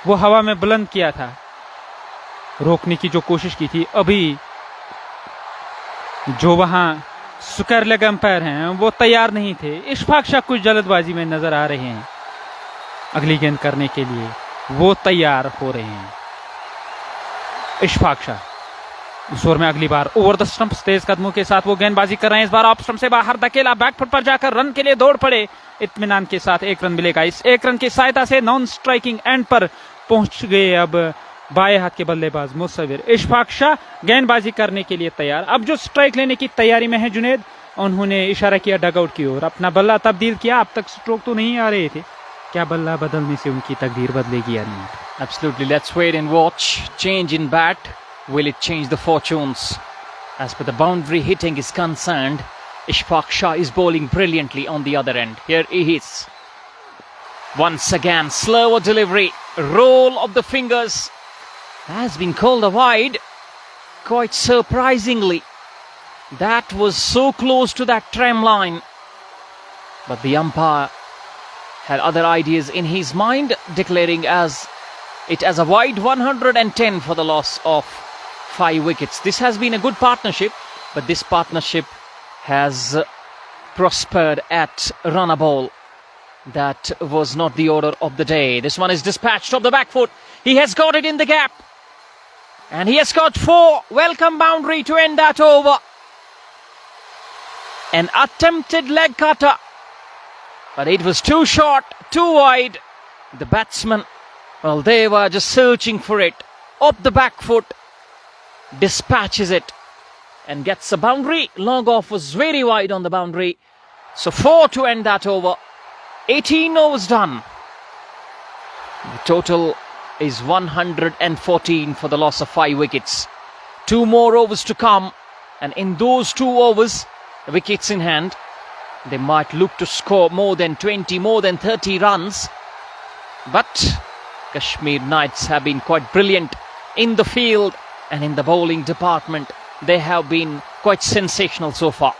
वो हवा में बुलंद किया था, रोकने की जो कोशिश की थी। अभी जो वहां सुकर लेग अंपायर हैं वो तैयार नहीं थे। इशफाक शाह कुछ जल्दबाजी में नजर आ रहे हैं, अगली गेंद करने के लिए वो तैयार हो रहे हैं। इशफाक शाह इस ओवर में अगली बार ओवर द स्टंप्स, तेज कदमों के साथ वो गेंदबाजी कर रहे हैं। इस बार ऑफ स्टंप से बाहर धकेला, बैकफुट पर जाकर रन के लिए दौड़ पड़े, इत्मीनान के साथ एक रन मिलेगा। इस एक रन की सहायता से नॉन स्ट्राइकिंग एंड पर पहुंच गए अब बाएं हाथ के बल्लेबाज मुसव्विर। इशफाक शाह गेंदबाजी करने के लिए तैयार। अब जो स्ट्राइक लेने की तैयारी में है जुनेद, उन्होंने इशारा किया डगआउट की ओर, अपना बल्ला तब्दील किया। अब तक स्ट्रोक तो नहीं आ रहे थे, क्या बल्ला बदलने से उनकी तकदीर बदलेगी या नहीं? Absolutely, let's wait and watch. Change in bat, will it change the fortunes? As per the boundary hitting is concerned, Ishfaq Shah is bowling brilliantly on the other end. Here he is. Once again, slower delivery, roll of the fingers, has been called a wide, quite surprisingly. That was so close to that tram line, but the umpire had other ideas in his mind, declaring it as a wide 110 for the loss of 5 wickets. This has been a good partnership, but this partnership has prospered at run a ball. That was not the order of the day. This one is dispatched off the back foot. He has got it in the gap. And he has got 4. Welcome boundary to end that over. An attempted leg cutter, but it was too short, too wide. The batsman, well, they were just searching for it. Up the back foot, dispatches it and gets a boundary. Long off was very wide on the boundary. So 4 to end that over. 18 overs done. The total is 114 for the loss of 5 wickets. 2 more overs to come, and in those 2 overs, wickets in hand, they might look to score more than 20, more than 30 runs. But Kashmir Knights have been quite brilliant in the field and in the bowling department. They have been quite sensational so far.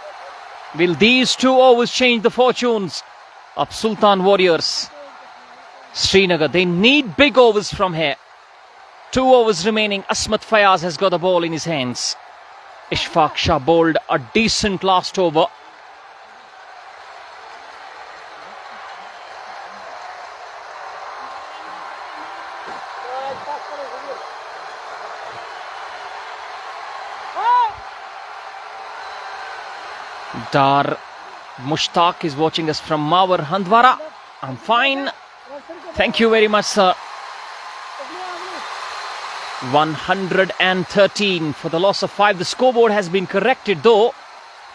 Will these 2 overs change the fortunes of Sultan Warriors Srinagar? They need big overs from here. 2 overs remaining. Asmat Fayaz has got the ball in his hands. Ishfaq Shah bowled a decent last over. Dar Mushtaq is watching us from Mawar Handwara. I'm fine. Thank you very much, sir. 113 for the loss of 5. The scoreboard has been corrected though.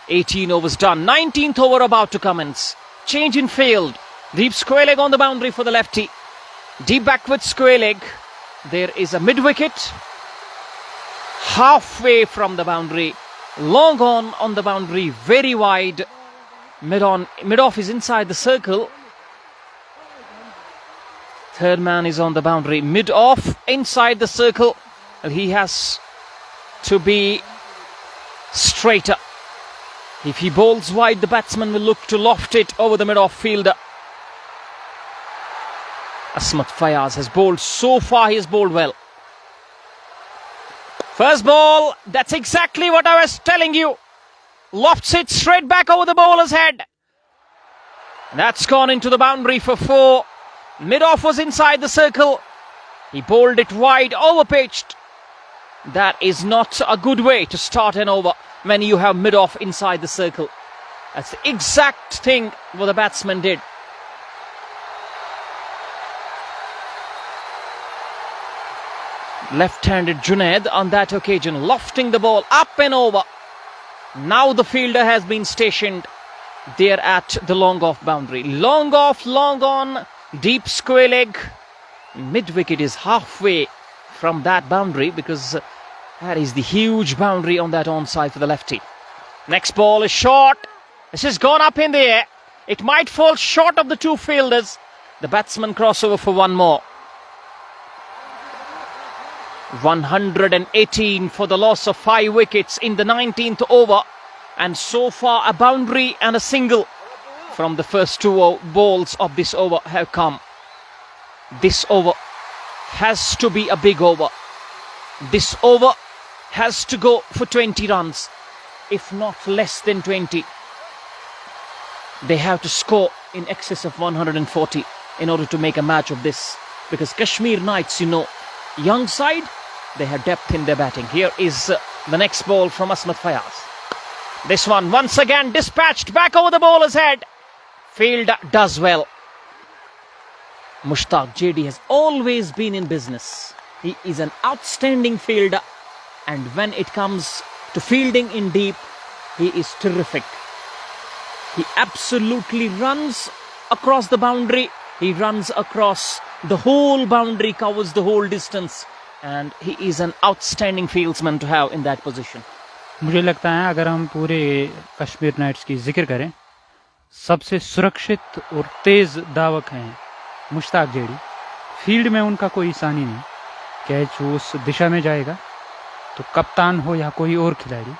18 overs done. 19th over about to commence. Change in field. Deep square leg on the boundary for the lefty. Deep backward square leg. There is a mid-wicket. Halfway from the boundary. Long on the boundary. Very wide. Mid-off is inside the circle. Third man is on the boundary. Mid-off inside the circle. He has to be straighter. If he bowls wide, the batsman will look to loft it over the mid-off fielder. Asmat Fayaz has bowled so far. He has bowled well. First ball. That's exactly what I was telling you. Lofts it straight back over the bowler's head. That's gone into the boundary for 4. Mid-off was inside the circle. He bowled it wide, over-pitched. That is not a good way to start an over when you have mid-off inside the circle. That's the exact thing what the batsman did. Left-handed Junaid on that occasion, lofting the ball up and over. Now the fielder has been stationed there at the long off boundary. Long off, long on, deep square leg. Mid-wicket is halfway from that boundary because that is the huge boundary on that onside for the lefty. Next ball is short. This has gone up in the air. It might fall short of the two fielders. The batsman crossover for one more. 118 for the loss of 5 wickets in the 19th over. And so far a boundary and a single from the first 2 balls of this over have come. This over has to be a big over. This over has to go for 20 runs, if not less than 20. They have to score in excess of 140 in order to make a match of this. Because Kashmir Knights, young side, they have depth in their batting. Here is the next ball from Asmat Fayaz. This one once again dispatched back over the bowler's head. Field does well. Mushtaq JD has always been in business. He is an outstanding fielder, and when it comes to fielding in deep, he is terrific. He absolutely runs across the boundary. He runs across the whole boundary, covers the whole distance, and he is an outstanding fieldsman to have in that position. मुझे लगता है अगर हम पूरे Kashmir nights की जिक्र करें, सबसे सुरक्षित और तेज दावक हैं मुश्ताक जेडी. फील्ड में उनका कोई सानी नहीं. कैच उस दिशा में जाएगा तो कप्तान हो या कोई और खिलाड़ी,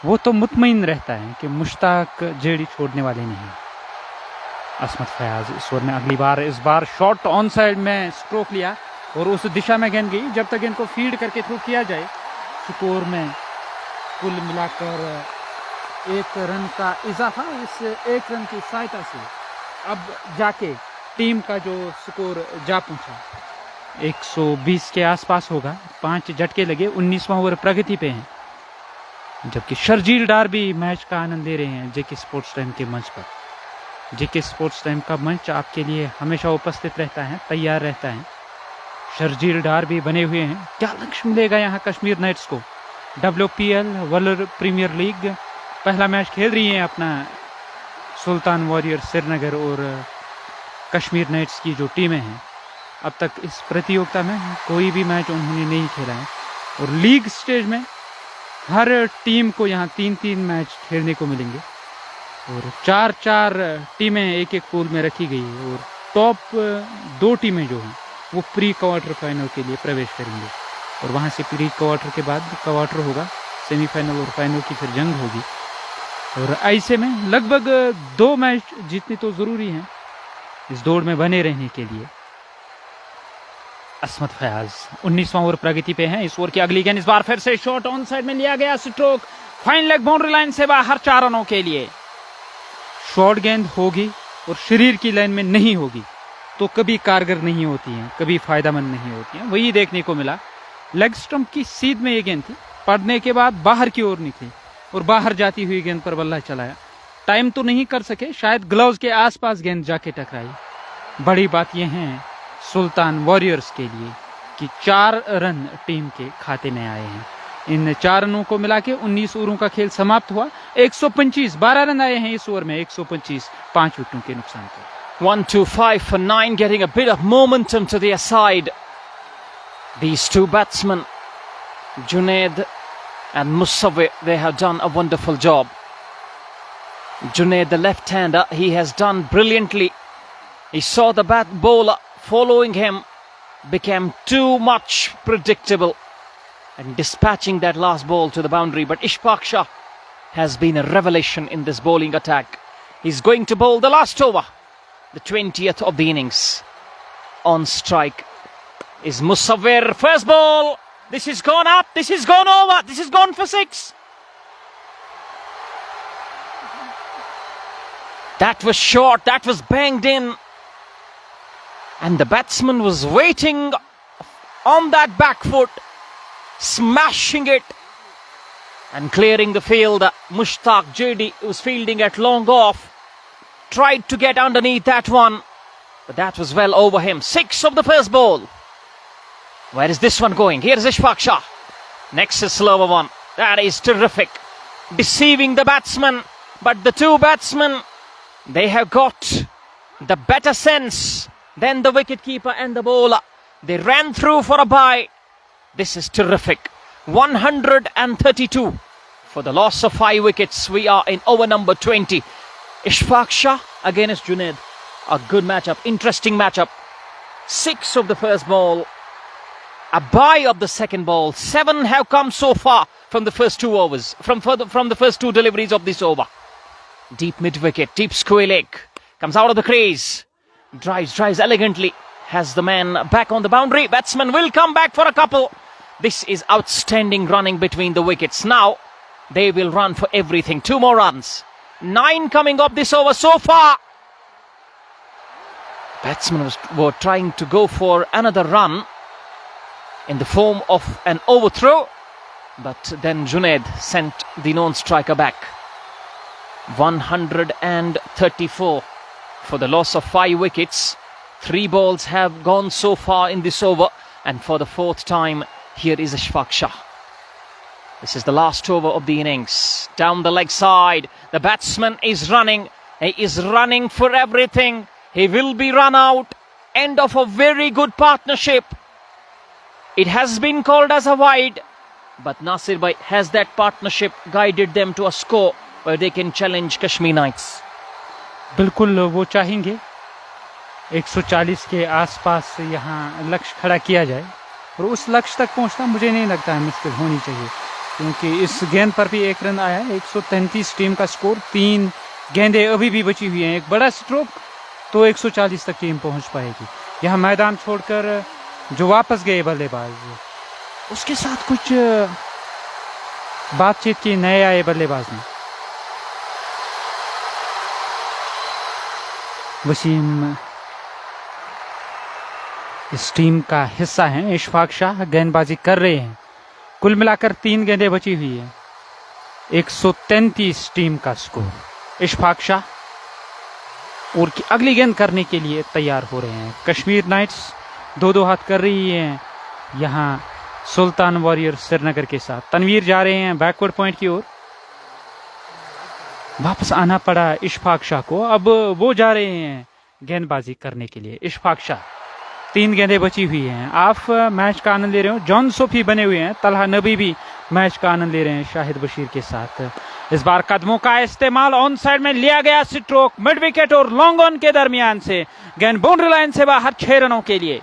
वो तो मुतमईन रहता है कि मुश्ताक जेडी छोड़ने वाले नहीं. असमत फयाज इस ओवर में अगली बार, इस बार शॉर्ट ऑन साइड में स्ट्रोक लिया और उस दिशा में गेंद गई. जब तक गेंद को फील्ड करके थ्रो किया जाए, स्कोर में कुल मिलाकर 1 रन का इजाफा. इस 1 रन की सहायता से अब जाके टीम का जो स्कोर जा पहुंचा 120 के आसपास होगा. 5 झटके लगे, 19वां ओवर प्रगति पे हैं. जबकि शर्जील डार भी मैच का आनंद ले रहे हैं जेके स्पोर्ट्स टाइम के मंच पर. जेके स्पोर्ट्स टाइम का मंच आपके लिए हमेशा उपस्थित रहता है, तैयार रहता है. शर्जील डार भी बने हुए हैं. क्या लक्ष्य मिलेगा यहाँ कश्मीर नाइट्स को? WPL वुलर प्रीमियर लीग पहला मैच खेल रही हैं अपना सुल्तान वॉरियर्स श्रीनगर और कश्मीर नाइट्स की जो टीमें हैं. अब तक इस प्रतियोगिता में कोई भी मैच उन्होंने नहीं खेला है. और लीग स्टेज में हर टीम को यहाँ 3-3 मैच खेलने को मिलेंगे और 4-4 टीमें एक पूल में रखी गई है. और टॉप 2 टीमें जो हैं वो प्री क्वार्टर फाइनल के लिए प्रवेश करेंगे और वहाँ से प्री क्वार्टर के बाद क्वार्टर होगा, सेमीफाइनल और फाइनल की फिर जंग होगी. और ऐसे में लगभग 2 मैच जीतने तो ज़रूरी हैं इस दौड़ में बने रहने के लिए. असमत फयाज 19वां ओवर प्रगति पे हैं. इस ओवर की अगली गेंद इस बार फिर से शॉर्ट ऑन साइड में लिया गया. Stroke fine leg boundary line से बाहर 4 रनों के लिए. शॉर्ट गेंद होगी और शरीर की लाइन में नहीं होगी तो कभी कारगर नहीं होती हैं, कभी फायदेमंद नहीं होती हैं. वही देखने को मिला. लेग स्टंप की सीध में ये गेंद थी, पड़ने के बाद बाहर की ओर निकली और बाहर जाती हुई गेंद पर बल्ला चलाया. टाइम तो नहीं कर सके, शायद ग्लव्स के आसपास गेंद जाके टकराई. बड़ी बात यह है सुल्तान वॉरियर्स के लिए कि 4 रन टीम के खाते में आए हैं. इन 4 रनों को मिला के 19 ओवरों का खेल समाप्त हुआ. 125 12 रन आए हैं इस ओवर में. 125 5 विकेटों के नुकसान पर. 1-2-5 for 9, getting a bit of momentum to their side. These two batsmen, Junaid and Musawwir, they have done a wonderful job. Junaid, the left-hander, he has done brilliantly. He saw the bat bowler following him, became too much predictable and dispatching that last ball to the boundary. But Ishfaq Shah has been a revelation in this bowling attack. He's going to bowl the last over, the 20th of the innings. On strike is Musawwir. First ball. This has gone up. This has gone over. This has gone for 6. That was short. That was banged in. And the batsman was waiting on that back foot, smashing it And clearing the field, Mushtaq JD, who's fielding at long off, tried to get underneath that one, but that was well over him. 6 of the first ball. Where is this one going? Here's Ishfaq Shah. Next is slower one. That is terrific. Deceiving the batsman, but the two batsmen, they have got the better sense than the wicketkeeper and the bowler. They ran through for a bye. This is terrific. 132 for the loss of 5 wickets. We are in over number 20. Ishfaq Shah against Junaid. A good matchup, interesting matchup. 6 of the first ball, a bye of the second ball. 7 have come so far from the first 2 overs, from the first 2 deliveries of this over. Deep mid wicket, deep square leg, comes out of the crease, drives elegantly, has the man back on the boundary. Batsman will come back for a couple. This is outstanding running between the wickets. Now they will run for everything. 2 more runs. 9 coming up this over so far. Batsmen were trying to go for another run in the form of an overthrow, but then Junaid sent the non-striker back. 134 for the loss of 5 wickets. 3 balls have gone so far in this over, and for the 4th time, here is Ishfaq Shah. This is the last over of the innings. Down the leg side, the batsman is running. He is running for everything. He will be run out. End of a very good partnership. It has been called as a wide, but Nasir Bhai, has that partnership guided them to a score where they can challenge Kashmir Knights? बिल्कुल वो चाहेंगे 140 के आसपास यहाँ लक्ष्य खड़ा किया जाए, और उस लक्ष्य तक पहुँचना मुझे नहीं लगता है मुश्किल होनी चाहिए, क्योंकि इस गेंद पर भी 1 रन आया है। 133 टीम का स्कोर, 3 गेंदें अभी भी बची हुई हैं। एक बड़ा स्ट्रोक तो 140 तक टीम पहुँच पाएगी। यहाँ मैदान छोड़कर जो वापस गए बल्लेबाज, उसके साथ कुछ बातचीत की नए आए बल्लेबाज ने। वसीम इस टीम का हिस्सा हैं। इशफाक शाह गेंदबाजी कर रहे हैं। कुल मिलाकर 3 गेंदें बची हुई हैं। 133 टीम का स्कोर। इशफाक शाह और की अगली गेंद करने के लिए तैयार हो रहे हैं। कश्मीर नाइट्स 2-2 हाथ कर रही हैं यहाँ सुल्तान वॉरियर्स श्रीनगर के साथ। तनवीर जा रहे हैं बैकवर्ड पॉइंट की ओर। वापस आना पड़ा इशफाक शाह को। अब वो जा रहे हैं गेंदबाजी करने के लिए। इशफाक शाह, 3 गेंदें बची हुई हैं। आप मैच का आनंद ले रहे हो। जॉन सोफी बने हुए हैं। तलहा नबी भी मैच का आनंद ले रहे हैं शाहिद बशीर के साथ। इस बार कदमों का इस्तेमाल, ऑन साइड में लिया गया स्ट्रोक, मिड विकेट और लॉन्ग ऑन के दरमियान से गेंद बाउंड्री लाइन से बाहर 6 रनों के लिए।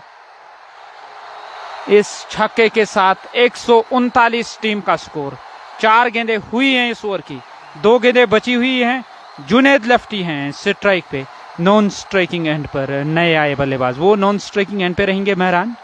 इस छक्के के साथ 139 टीम का स्कोर। 4 गेंदें हुई हैं इस ओवर की, 2 गेंदें बची हुई हैं। जुनैद लेफ्टी हैं स्ट्राइक पे, नॉन स्ट्राइकिंग एंड पर नए आए बल्लेबाज। वो नॉन स्ट्राइकिंग एंड पे रहेंगे मेहरान,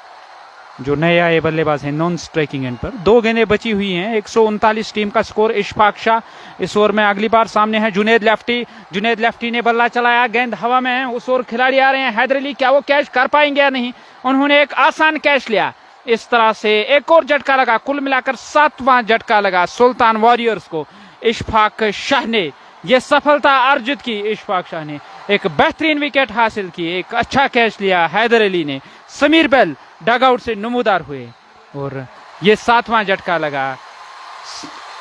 जो नए आए बल्लेबाज हैं नॉन स्ट्राइकिंग एंड पर। 2 गेंदें बची हुई हैं। 139 टीम का स्कोर। इशफाक शाह इस ओवर में अगली बार सामने है। जुनैद लेफ्टी ने बल्ला चलाया, गेंद हवा में है। उस ओर खिलाड़ी आ रहे हैं हैदर अली, क्या वो कैच कर पाएंगे या नहीं? उन्होंने एक आसान कैच लिया। इस तरह से एक और झटका लगा। कुल मिलाकर 7वां झटका लगा सुल्तान वॉरियर्स को। इशफाक शाह ने यह सफलता अर्जित की। इशफाक शाह ने एक बेहतरीन विकेट हासिल की, एक अच्छा कैच लिया हैदर अली ने। समीर बेल डगआउट से नमूदार हुए और ये 7वां झटका लगा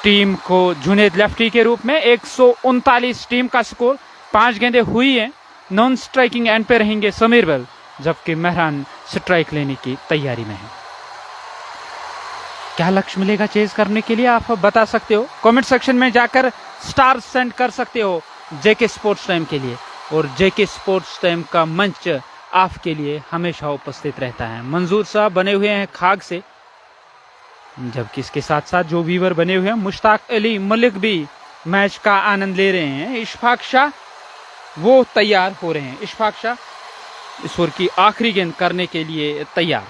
टीम को जुनैद लेफ्टी के रूप में। 139 टीम का स्कोर। 5 गेंदें हुई हैं। नॉन स्ट्राइकिंग एंड पे रहेंगे समीर बेल, जबकि मेहरान स्ट्राइक लेने की तैयारी में है। क्या लक्ष्य मिलेगा चेज करने के लिए, आप बता सकते हो। कमेंट सेक्शन में जाकर स्टार सेंड कर सकते हो जेके स्पोर्ट्स टाइम के लिए, और जेके स्पोर्ट्स टाइम का मंच आपके लिए हमेशा उपस्थित रहता है। मंजूर साहब बने हुए हैं खाग से, जबकि इसके साथ साथ जो व्यूवर बने हुए हैं मुश्ताक अली मलिक भी मैच का आनंद ले रहे हैं। इशफाक शाह वो तैयार हो रहे हैं। इशफाक शाह इस ओवर की आखिरी गेंद करने के लिए तैयार।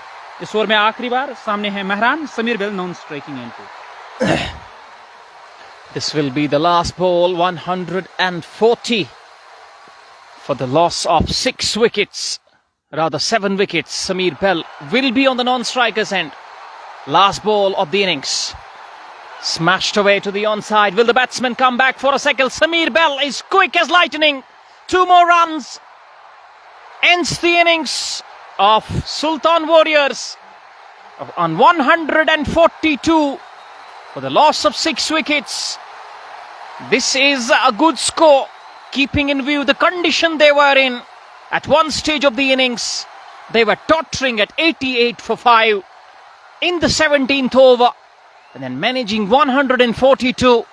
इस ओवर में आखिरी बार सामने है मेहरान। समीर बेल नॉन स्ट्राइकिंग एंड पे। This will be the last ball. 140 for the loss of 6 wickets, rather 7 wickets. Sameer Bell will be on the non-strikers end. Last ball of the innings. Smashed away to the onside. Will the batsman come back for a second? Sameer Bell is quick as lightning. 2 more runs. Ends the innings of Sultan Warriors on 142 for the loss of 6 wickets. This is a good score, keeping in view the condition they were in. At one stage of the innings, they were tottering at 88 for 5 in the 17th over, and then managing 142.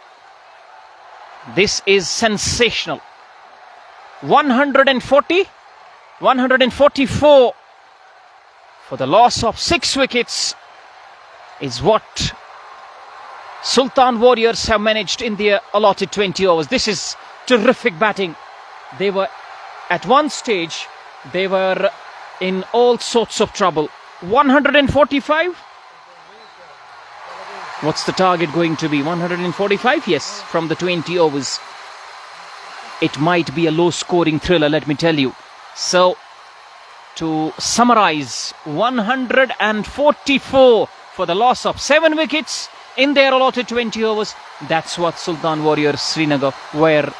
This is sensational. 144 for the loss of 6 wickets is what Sultan Warriors have managed in their allotted 20 overs. This is terrific batting. They were, at one stage, they were in all sorts of trouble. 145? What's the target going to be? 145? Yes, from the 20 overs. It might be a low-scoring thriller, let me tell you. So, to summarize, 144 for the loss of 7 wickets in their allotted 20 overs. That's what Sultan Warriors Srinagar were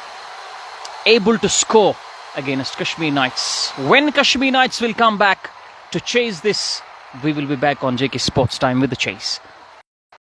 able to score against Kashmir Knights. When Kashmir Knights will come back to chase this, we will be back on JK Sports Time with the chase.